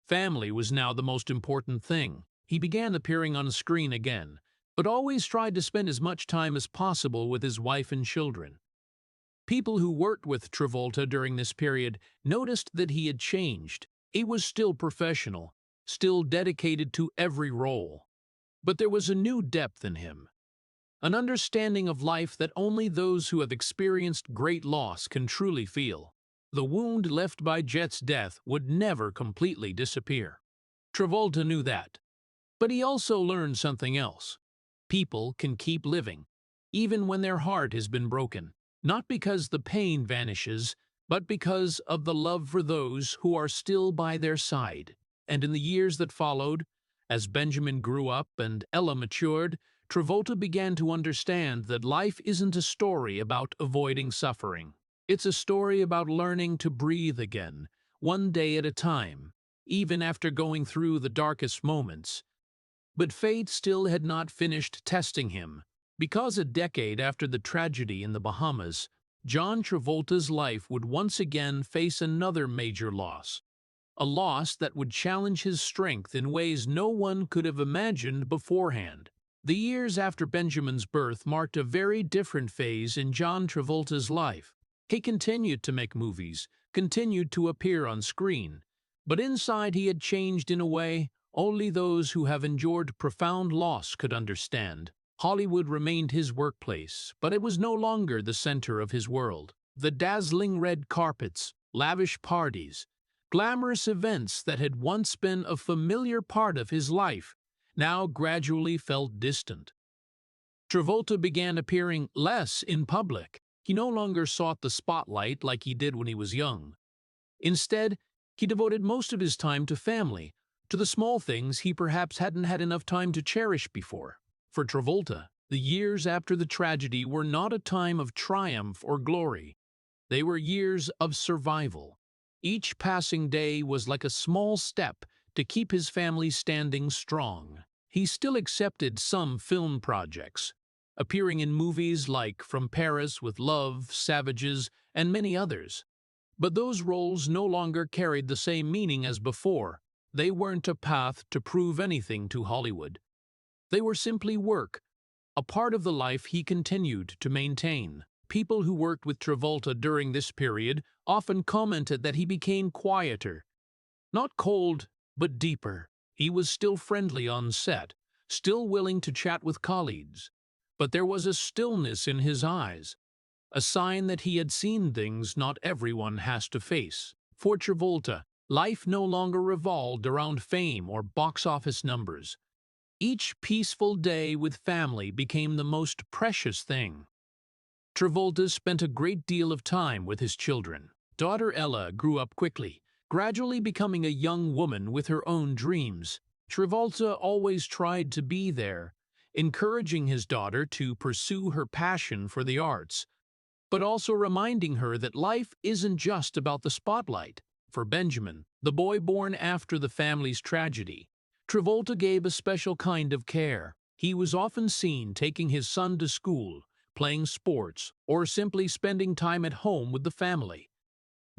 Family was now the most important thing. He began appearing on screen again, but always tried to spend as much time as possible with his wife and children. People who worked with Travolta during this period noticed that he had changed. He was still professional, still dedicated to every role. But there was a new depth in him, an understanding of life that only those who have experienced great loss can truly feel. The wound left by Jett's death would never completely disappear. Travolta knew that. But he also learned something else. People can keep living, even when their heart has been broken, not because the pain vanishes, but because of the love for those who are still by their side. And in the years that followed, as Benjamin grew up and Ella matured, Travolta began to understand that life isn't a story about avoiding suffering. It's a story about learning to breathe again, one day at a time, even after going through the darkest moments. But fate still had not finished testing him, because a decade after the tragedy in the Bahamas, John Travolta's life would once again face another major loss. A loss that would challenge his strength in ways no one could have imagined beforehand. The years after Benjamin's birth marked a very different phase in John Travolta's life. He continued to make movies, continued to appear on screen, but inside he had changed in a way only those who have endured profound loss could understand. Hollywood remained his workplace, but it was no longer the center of his world. The dazzling red carpets, lavish parties, glamorous events that had once been a familiar part of his life now gradually felt distant. Travolta began appearing less in public. He no longer sought the spotlight like he did when he was young. Instead, he devoted most of his time to family, to the small things he perhaps hadn't had enough time to cherish before. For Travolta, the years after the tragedy were not a time of triumph or glory. They were years of survival. Each passing day was like a small step to keep his family standing strong. He still accepted some film projects, appearing in movies like From Paris with Love, Savages, and many others. But those roles no longer carried the same meaning as before. They weren't a path to prove anything to Hollywood. They were simply work, a part of the life he continued to maintain. People who worked with Travolta during this period often commented that he became quieter. Not cold, but deeper. He was still friendly on set, still willing to chat with colleagues. But there was a stillness in his eyes, a sign that he had seen things not everyone has to face. For Travolta, life no longer revolved around fame or box office numbers. Each peaceful day with family became the most precious thing. Travolta spent a great deal of time with his children. Daughter Ella grew up quickly, gradually becoming a young woman with her own dreams. Travolta always tried to be there, encouraging his daughter to pursue her passion for the arts, but also reminding her that life isn't just about the spotlight. For Benjamin, the boy born after the family's tragedy, Travolta gave a special kind of care. He was often seen taking his son to school, playing sports, or simply spending time at home with the family.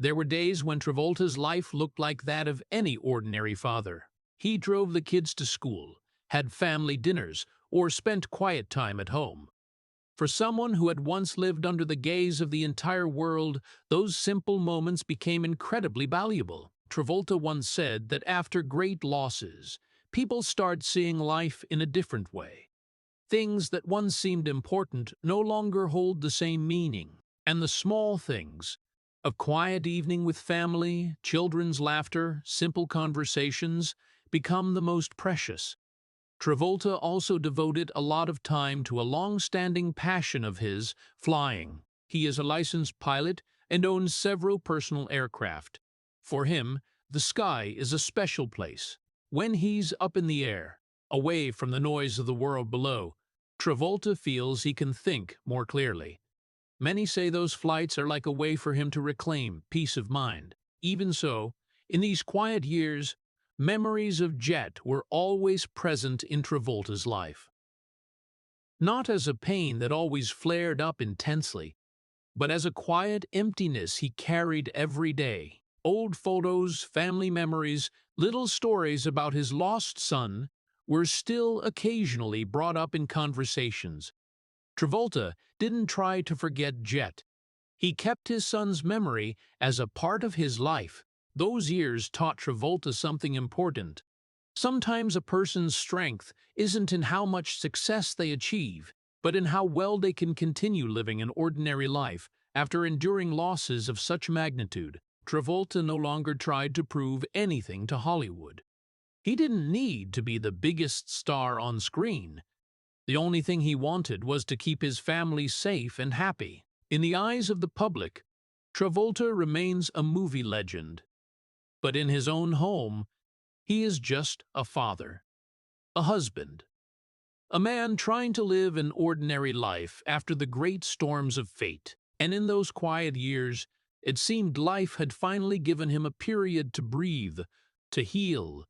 There were days when Travolta's life looked like that of any ordinary father. He drove the kids to school, had family dinners, or spent quiet time at home. For someone who had once lived under the gaze of the entire world, those simple moments became incredibly valuable. Travolta once said that after great losses, people start seeing life in a different way. Things that once seemed important no longer hold the same meaning, and the small things, a quiet evening with family, children's laughter, simple conversations, become the most precious. Travolta also devoted a lot of time to a long-standing passion of his, flying. He is a licensed pilot and owns several personal aircraft. For him, the sky is a special place. When he's up in the air, away from the noise of the world below, Travolta feels he can think more clearly. Many say those flights are like a way for him to reclaim peace of mind. Even so, in these quiet years, memories of Jett were always present in Travolta's life. Not as a pain that always flared up intensely, but as a quiet emptiness he carried every day. Old photos, family memories, little stories about his lost son were still occasionally brought up in conversations. Travolta didn't try to forget Jett. He kept his son's memory as a part of his life. Those years taught Travolta something important. Sometimes a person's strength isn't in how much success they achieve, but in how well they can continue living an ordinary life after enduring losses of such magnitude. Travolta no longer tried to prove anything to Hollywood. He didn't need to be the biggest star on screen. The only thing he wanted was to keep his family safe and happy. In the eyes of the public, Travolta remains a movie legend. But in his own home, he is just a father, a husband, a man trying to live an ordinary life after the great storms of fate. And in those quiet years, it seemed life had finally given him a period to breathe, to heal,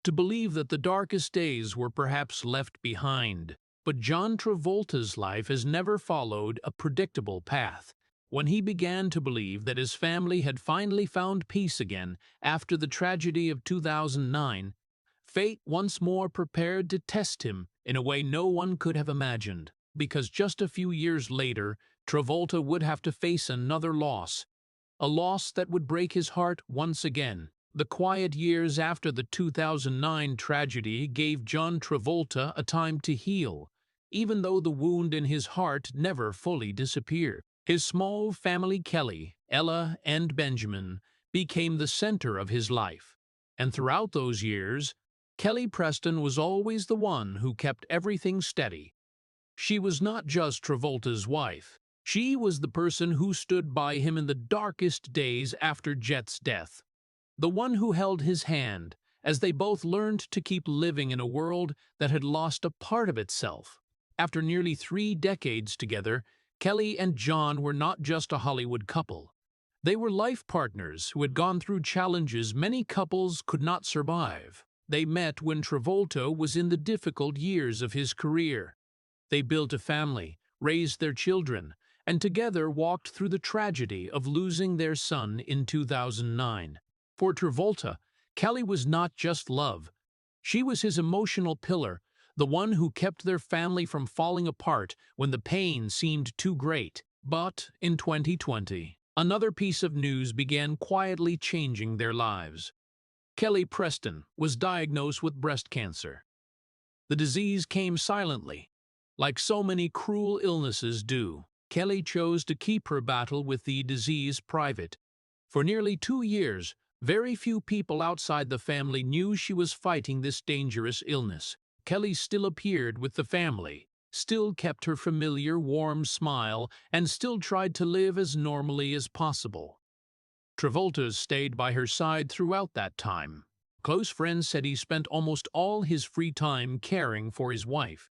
to believe that the darkest days were perhaps left behind. But John Travolta's life has never followed a predictable path. When he began to believe that his family had finally found peace again after the tragedy of 2009, fate once more prepared to test him in a way no one could have imagined. Because just a few years later, Travolta would have to face another loss, a loss that would break his heart once again. The quiet years after the 2009 tragedy gave John Travolta a time to heal, even though the wound in his heart never fully disappeared. His small family, Kelly, Ella, and Benjamin, became the center of his life. And throughout those years, Kelly Preston was always the one who kept everything steady. She was not just Travolta's wife. She was the person who stood by him in the darkest days after Jett's death. The one who held his hand as they both learned to keep living in a world that had lost a part of itself. After nearly 3 decades together, Kelly and John were not just a Hollywood couple. They were life partners who had gone through challenges many couples could not survive. They met when Travolta was in the difficult years of his career. They built a family, raised their children, and together walked through the tragedy of losing their son in 2009. For Travolta, Kelly was not just love. She was his emotional pillar, the one who kept their family from falling apart when the pain seemed too great. But in 2020, another piece of news began quietly changing their lives. Kelly Preston was diagnosed with breast cancer. The disease came silently, like so many cruel illnesses do. Kelly chose to keep her battle with the disease private. For nearly 2 years, very few people outside the family knew she was fighting this dangerous illness. Kelly still appeared with the family, still kept her familiar warm smile, and still tried to live as normally as possible. Travolta stayed by her side throughout that time. Close friends said he spent almost all his free time caring for his wife.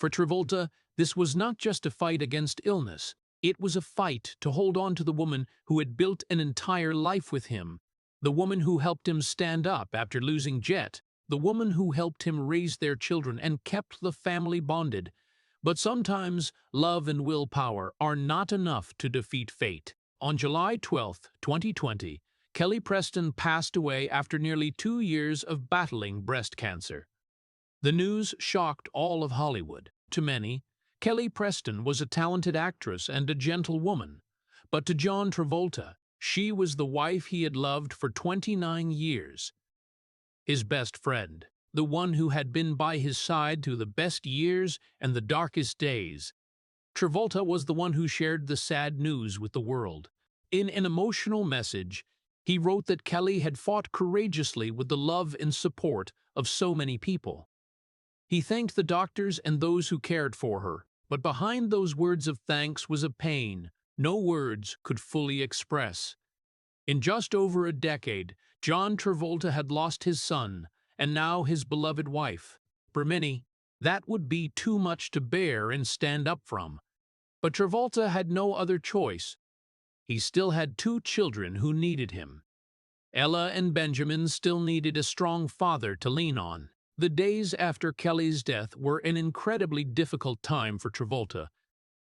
For Travolta, this was not just a fight against illness. It was a fight to hold on to the woman who had built an entire life with him, the woman who helped him stand up after losing Jett, the woman who helped him raise their children and kept the family bonded. But sometimes love and willpower are not enough to defeat fate. On July 12, 2020, Kelly Preston passed away after nearly 2 years of battling breast cancer. The news shocked all of Hollywood. To many, Kelly Preston was a talented actress and a gentle woman. But to John Travolta, She was the wife he had loved for 29 years. His best friend, the one who had been by his side through the best years and the darkest days. Travolta was the one who shared the sad news with the world. In an emotional message, he wrote that Kelly had fought courageously with the love and support of so many people. He thanked the doctors and those who cared for her, but behind those words of thanks was a pain no words could fully express. In just over a decade, John Travolta had lost his son, and now his beloved wife. For many, that would be too much to bear and stand up from. But Travolta had no other choice. He still had two children who needed him. Ella and Benjamin still needed a strong father to lean on. The days after Kelly's death were an incredibly difficult time for Travolta.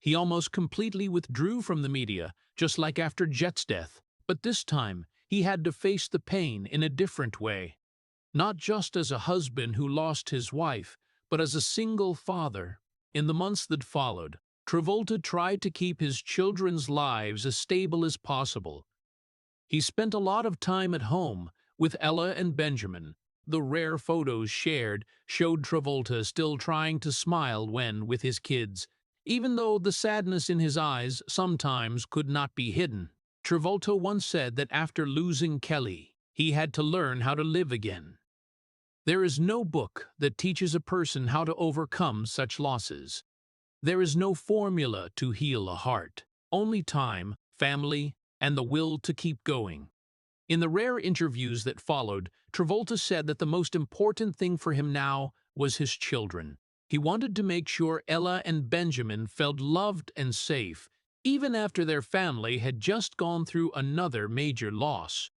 He almost completely withdrew from the media, just like after Jett's death. But this time, he had to face the pain in a different way. Not just as a husband who lost his wife, but as a single father. In the months that followed, Travolta tried to keep his children's lives as stable as possible. He spent a lot of time at home with Ella and Benjamin. The rare photos shared showed Travolta still trying to smile when with his kids, even though the sadness in his eyes sometimes could not be hidden. Travolta once said that after losing Kelly, he had to learn how to live again. There is no book that teaches a person how to overcome such losses. There is no formula to heal a heart, only time, family, and the will to keep going. In the rare interviews that followed, Travolta said that the most important thing for him now was his children. He wanted to make sure Ella and Benjamin felt loved and safe, even after their family had just gone through another major loss.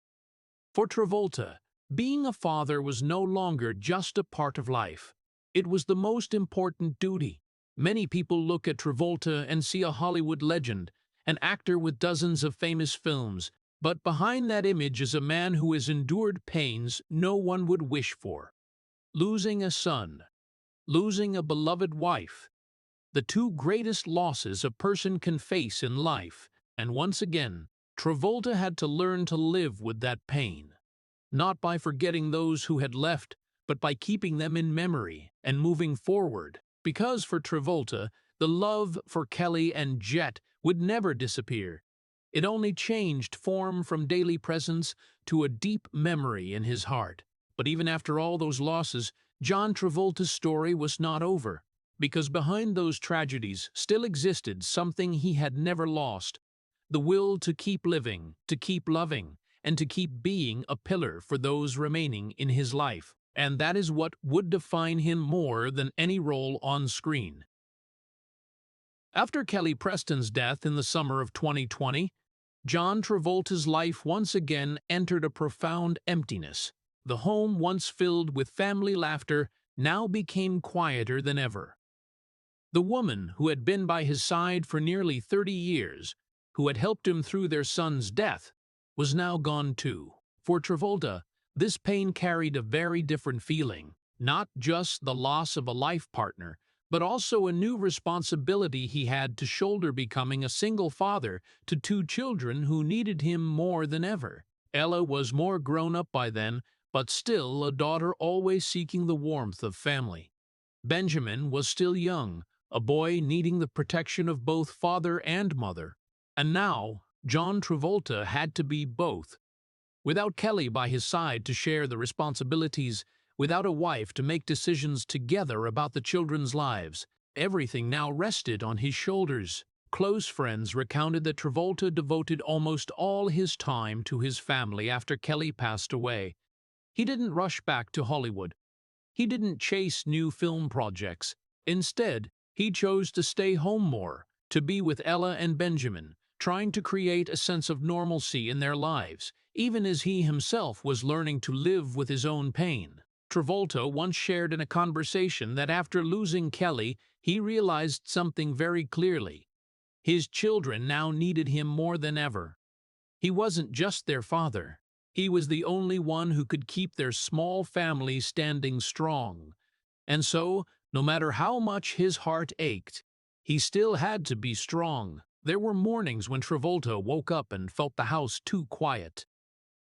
For Travolta, being a father was no longer just a part of life. It was the most important duty. Many people look at Travolta and see a Hollywood legend, an actor with dozens of famous films, but behind that image is a man who has endured pains no one would wish for. Losing a son, losing a beloved wife, the two greatest losses a person can face in life, and once again, Travolta had to learn to live with that pain. Not by forgetting those who had left, but by keeping them in memory and moving forward. Because for Travolta, the love for Kelly and Jett would never disappear. It only changed form from daily presence to a deep memory in his heart. But even after all those losses, John Travolta's story was not over, because behind those tragedies still existed something he had never lost: the will to keep living, to keep loving, and to keep being a pillar for those remaining in his life. And that is what would define him more than any role on screen. After Kelly Preston's death in the summer of 2020, John Travolta's life once again entered a profound emptiness. The home once filled with family laughter now became quieter than ever. The woman who had been by his side for nearly 30 years, who had helped him through their son's death, was now gone too. For Travolta, this pain carried a very different feeling, not just the loss of a life partner, but also a new responsibility he had to shoulder, becoming a single father to two children who needed him more than ever. Ella was more grown up by then, but still a daughter always seeking the warmth of family. Benjamin was still young, a boy needing the protection of both father and mother. And now, John Travolta had to be both. Without Kelly by his side to share the responsibilities, without a wife to make decisions together about the children's lives, everything now rested on his shoulders. Close friends recounted that Travolta devoted almost all his time to his family after Kelly passed away. He didn't rush back to Hollywood. He didn't chase new film projects. Instead, he chose to stay home more, to be with Ella and Benjamin, trying to create a sense of normalcy in their lives, even as he himself was learning to live with his own pain. Travolta once shared in a conversation that after losing Kelly, he realized something very clearly. His children now needed him more than ever. He wasn't just their father. He was the only one who could keep their small family standing strong. And so, no matter how much his heart ached, he still had to be strong. There were mornings when Travolta woke up and felt the house too quiet.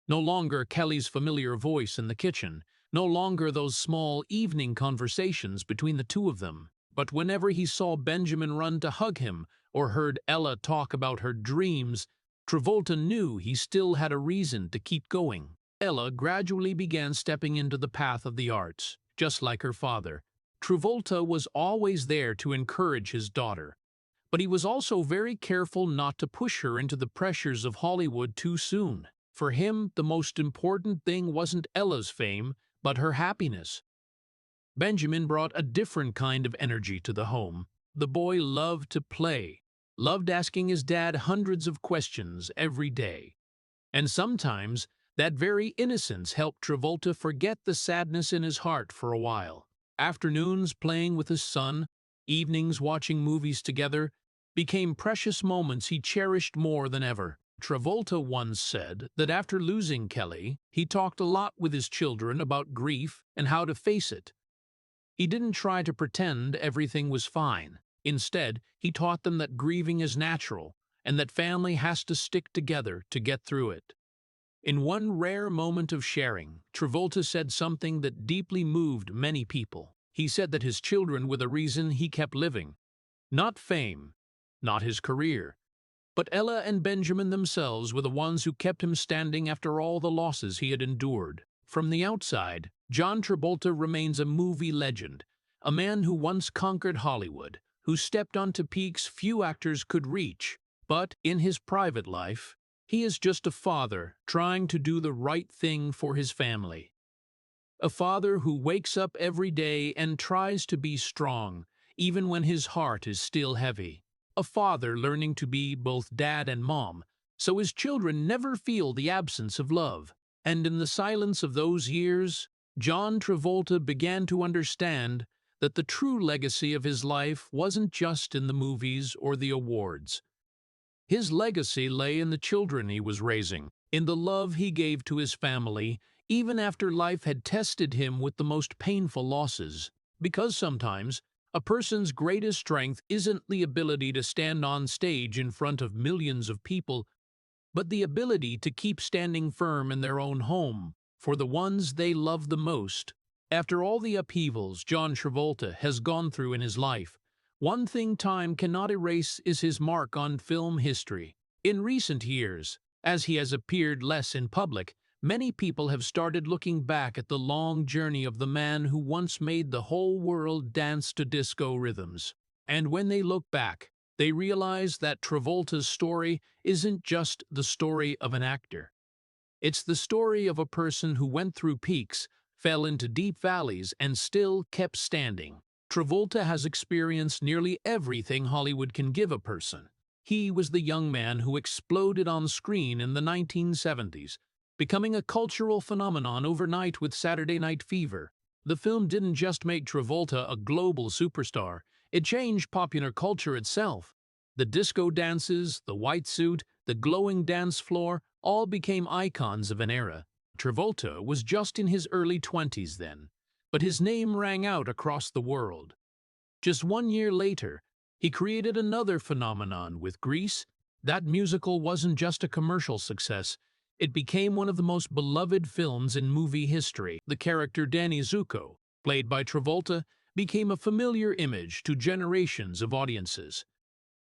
No longer Kelly's familiar voice in the kitchen, no longer those small evening conversations between the two of them. But whenever he saw Benjamin run to hug him or heard Ella talk about her dreams, Travolta knew he still had a reason to keep going. Ella gradually began stepping into the path of the arts, just like her father. Travolta was always there to encourage his daughter, but he was also very careful not to push her into the pressures of Hollywood too soon. For him, the most important thing wasn't Ella's fame, but her happiness. Benjamin brought a different kind of energy to the home. The boy loved to play, loved asking his dad hundreds of questions every day. And sometimes, that very innocence helped Travolta forget the sadness in his heart for a while. Afternoons playing with his son, evenings watching movies together, became precious moments he cherished more than ever. Travolta once said that after losing Kelly, he talked a lot with his children about grief and how to face it. He didn't try to pretend everything was fine. Instead, he taught them that grieving is natural and that family has to stick together to get through it. In one rare moment of sharing, Travolta said something that deeply moved many people. He said that his children were the reason he kept living. Not fame, not his career, but Ella and Benjamin themselves were the ones who kept him standing after all the losses he had endured. From the outside, John Travolta remains a movie legend, a man who once conquered Hollywood, who stepped onto peaks few actors could reach. But in his private life, he is just a father trying to do the right thing for his family. A father who wakes up every day and tries to be strong, even when his heart is still heavy. A father learning to be both dad and mom, so his children never feel the absence of love. And in the silence of those years, John Travolta began to understand that the true legacy of his life wasn't just in the movies or the awards. His legacy lay in the children he was raising, in the love he gave to his family, even after life had tested him with the most painful losses. Because sometimes, a person's greatest strength isn't the ability to stand on stage in front of millions of people, but the ability to keep standing firm in their own home for the ones they love the most. After all the upheavals John Travolta has gone through in his life, one thing time cannot erase is his mark on film history. In recent years, as he has appeared less in public, many people have started looking back at the long journey of the man who once made the whole world dance to disco rhythms. And when they look back, they realize that Travolta's story isn't just the story of an actor. It's the story of a person who went through peaks, fell into deep valleys, and still kept standing. Travolta has experienced nearly everything Hollywood can give a person. He was the young man who exploded on screen in the 1970s, becoming a cultural phenomenon overnight with Saturday Night Fever. The film didn't just make Travolta a global superstar, it changed popular culture itself. The disco dances, the white suit, the glowing dance floor all became icons of an era. Travolta was just in his early 20s then, but his name rang out across the world. Just 1 year later, he created another phenomenon with Grease. That musical wasn't just a commercial success, it became one of the most beloved films in movie history. The character Danny Zuko, played by Travolta, became a familiar image to generations of audiences.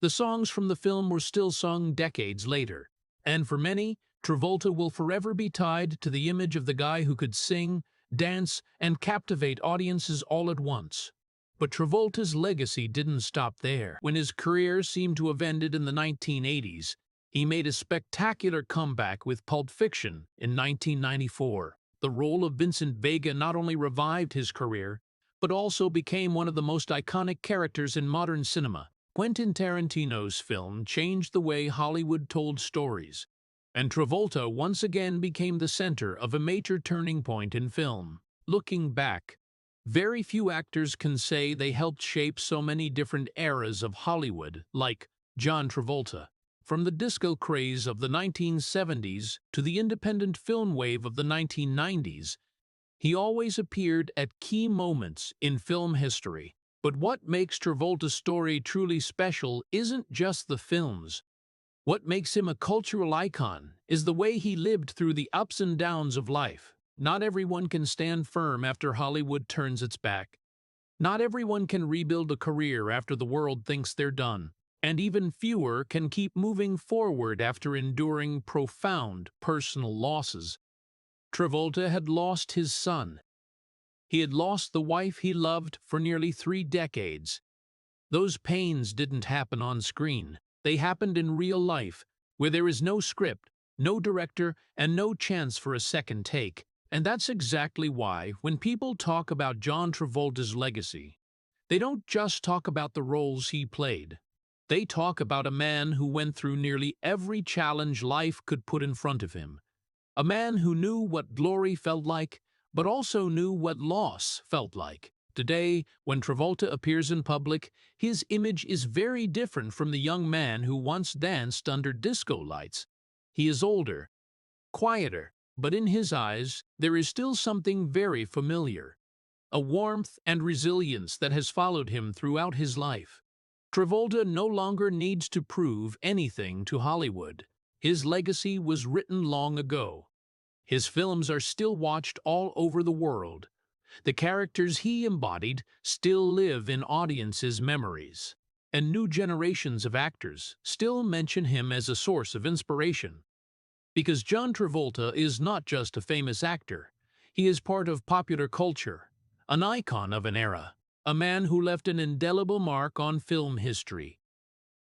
The songs from the film were still sung decades later, and for many, Travolta will forever be tied to the image of the guy who could sing, dance, and captivate audiences all at once. But Travolta's legacy didn't stop there. When his career seemed to have ended in the 1980s, he made a spectacular comeback with Pulp Fiction in 1994. The role of Vincent Vega not only revived his career, but also became one of the most iconic characters in modern cinema. Quentin Tarantino's film changed the way Hollywood told stories, and Travolta once again became the center of a major turning point in film. Looking back, very few actors can say they helped shape so many different eras of Hollywood like John Travolta. From the disco craze of the 1970s to the independent film wave of the 1990s, he always appeared at key moments in film history. But what makes Travolta's story truly special isn't just the films. What makes him a cultural icon is the way he lived through the ups and downs of life. Not everyone can stand firm after Hollywood turns its back. Not everyone can rebuild a career after the world thinks they're done. And even fewer can keep moving forward after enduring profound personal losses. Travolta had lost his son. He had lost the wife he loved for nearly 3 decades. Those pains didn't happen on screen. They happened in real life, where there is no script, no director, and no chance for a second take. And that's exactly why, when people talk about John Travolta's legacy, they don't just talk about the roles he played. They talk about a man who went through nearly every challenge life could put in front of him. A man who knew what glory felt like, but also knew what loss felt like. Today, when Travolta appears in public, his image is very different from the young man who once danced under disco lights. He is older, quieter, but in his eyes, there is still something very familiar. A warmth and resilience that has followed him throughout his life. Travolta no longer needs to prove anything to Hollywood. His legacy was written long ago. His films are still watched all over the world. The characters he embodied still live in audiences' memories, and new generations of actors still mention him as a source of inspiration. Because John Travolta is not just a famous actor, he is part of popular culture, an icon of an era, a man who left an indelible mark on film history.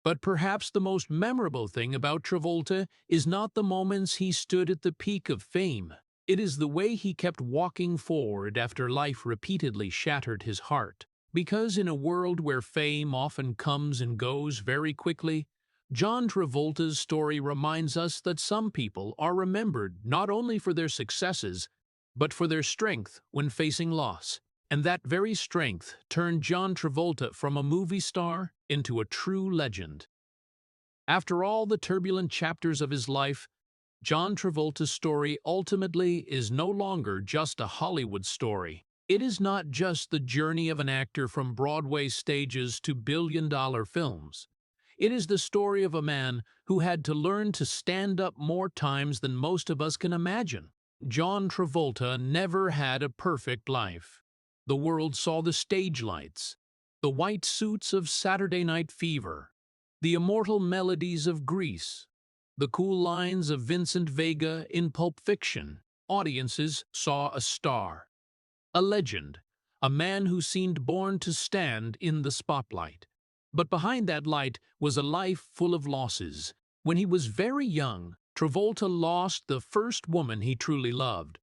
But perhaps the most memorable thing about Travolta is not the moments he stood at the peak of fame. It is the way he kept walking forward after life repeatedly shattered his heart. Because in a world where fame often comes and goes very quickly, John Travolta's story reminds us that some people are remembered not only for their successes, but for their strength when facing loss. And that very strength turned John Travolta from a movie star into a true legend. After all the turbulent chapters of his life, John Travolta's story ultimately is no longer just a Hollywood story. It is not just the journey of an actor from Broadway stages to billion-dollar films. It is the story of a man who had to learn to stand up more times than most of us can imagine. John Travolta never had a perfect life. The world saw the stage lights, the white suits of Saturday Night Fever, the immortal melodies of Grease, the cool lines of Vincent Vega in Pulp Fiction. Audiences saw a star, a legend, a man who seemed born to stand in the spotlight. But behind that light was a life full of losses. When he was very young, Travolta lost the first woman he truly loved,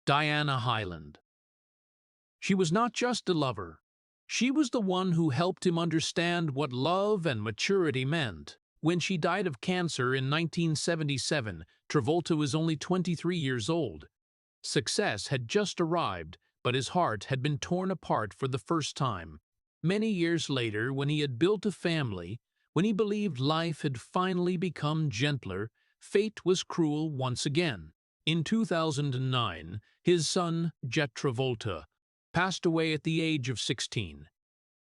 Diana Hyland. She was not just a lover. She was the one who helped him understand what love and maturity meant. When she died of cancer in 1977, Travolta was only 23 years old. Success had just arrived, but his heart had been torn apart for the first time. Many years later, when he had built a family, when he believed life had finally become gentler, fate was cruel once again. In 2009, his son, Jett Travolta, passed away at the age of 16.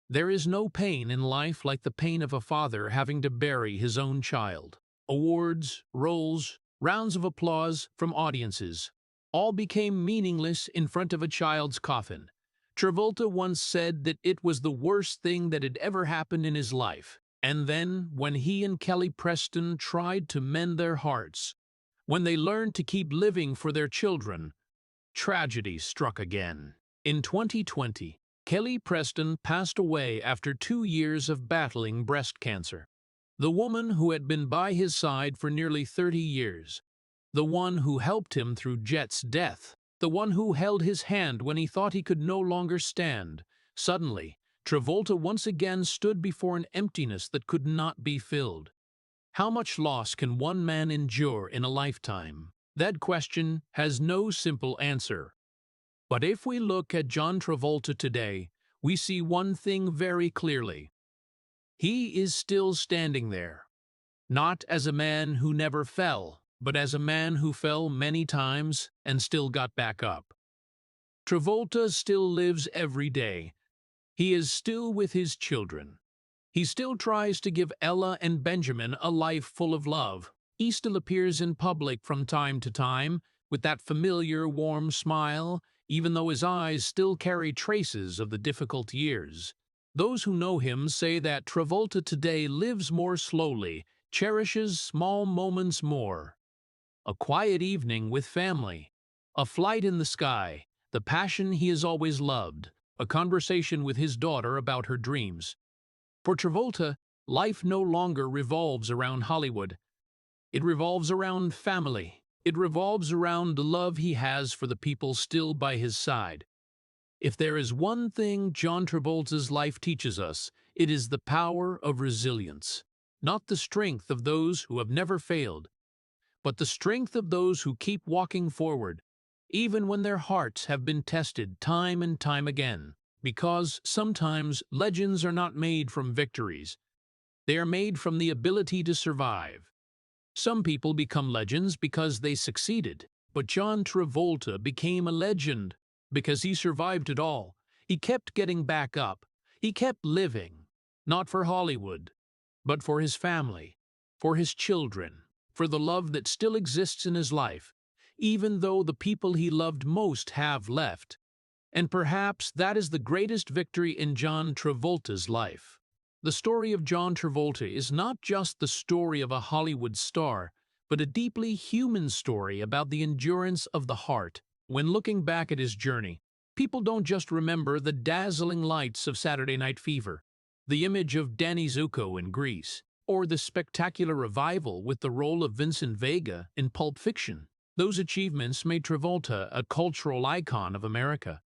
There is no pain in life like the pain of a father having to bury his own child. Awards, roles, rounds of applause from audiences, all became meaningless in front of a child's coffin. Travolta once said that it was the worst thing that had ever happened in his life. And then, when he and Kelly Preston tried to mend their hearts, when they learned to keep living for their children, tragedy struck again. In 2020, Kelly Preston passed away after 2 years of battling breast cancer. The woman who had been by his side for nearly 30 years. The one who helped him through Jett's death. The one who held his hand when he thought he could no longer stand. Suddenly, Travolta once again stood before an emptiness that could not be filled. How much loss can one man endure in a lifetime? That question has no simple answer. But if we look at John Travolta today, we see one thing very clearly. He is still standing there, not as a man who never fell, but as a man who fell many times and still got back up. Travolta still lives every day. He is still with his children. He still tries to give Ella and Benjamin a life full of love. He still appears in public from time to time with that familiar, warm smile, even though his eyes still carry traces of the difficult years. Those who know him say that Travolta today lives more slowly, cherishes small moments more. A quiet evening with family, a flight in the sky, the passion he has always loved, a conversation with his daughter about her dreams. For Travolta, life no longer revolves around Hollywood. It revolves around family. It revolves around the love he has for the people still by his side. If there is one thing John Travolta's life teaches us, it is the power of resilience. Not the strength of those who have never failed, but the strength of those who keep walking forward, even when their hearts have been tested time and time again. Because sometimes legends are not made from victories. They are made from the ability to survive. Some people become legends because they succeeded, but John Travolta became a legend because he survived it all. He kept getting back up. He kept living, not for Hollywood, but for his family, for his children, for the love that still exists in his life, even though the people he loved most have left. And perhaps that is the greatest victory in John Travolta's life. The story of John Travolta is not just the story of a Hollywood star, but a deeply human story about the endurance of the heart. When looking back at his journey, people don't just remember the dazzling lights of Saturday Night Fever, the image of Danny Zuko in Grease, or the spectacular revival with the role of Vincent Vega in Pulp Fiction. Those achievements made Travolta a cultural icon of America.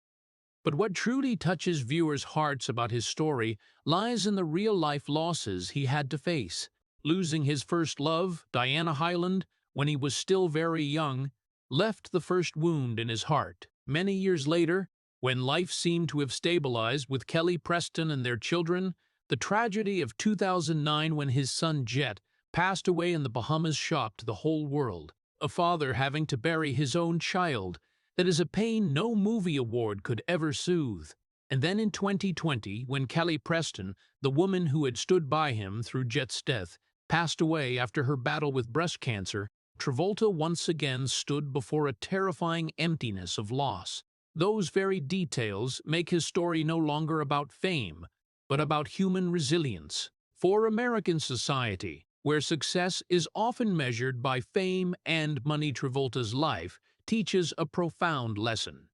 But what truly touches viewers' hearts about his story lies in the real-life losses he had to face. Losing his first love, Diana Hyland, when he was still very young, left the first wound in his heart. Many years later, when life seemed to have stabilized with Kelly Preston and their children, the tragedy of 2009 when his son Jett passed away in the Bahamas shocked the whole world. A father having to bury his own child, that is a pain no movie award could ever soothe. And then in 2020, when Kelly Preston, the woman who had stood by him through Jett's death, passed away after her battle with breast cancer, Travolta once again stood before a terrifying emptiness of loss. Those very details make his story no longer about fame, but about human resilience. For American society, where success is often measured by fame and money, Travolta's life teaches a profound lesson.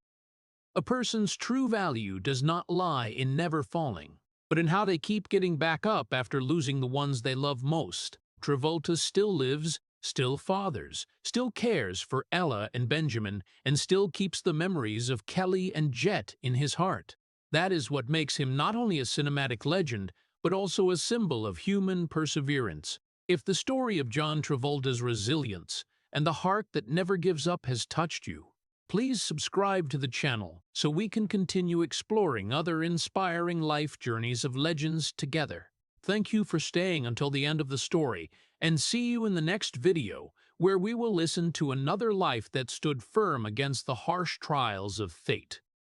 A person's true value does not lie in never falling, but in how they keep getting back up after losing the ones they love most. Travolta still lives, still fathers, still cares for Ella and Benjamin, and still keeps the memories of Kelly and Jett in his heart. That is what makes him not only a cinematic legend, but also a symbol of human perseverance. If the story of John Travolta's resilience and the heart that never gives up has touched you, please subscribe to the channel so we can continue exploring other inspiring life journeys of legends together. Thank you for staying until the end of the story, and see you in the next video, where we will listen to another life that stood firm against the harsh trials of fate.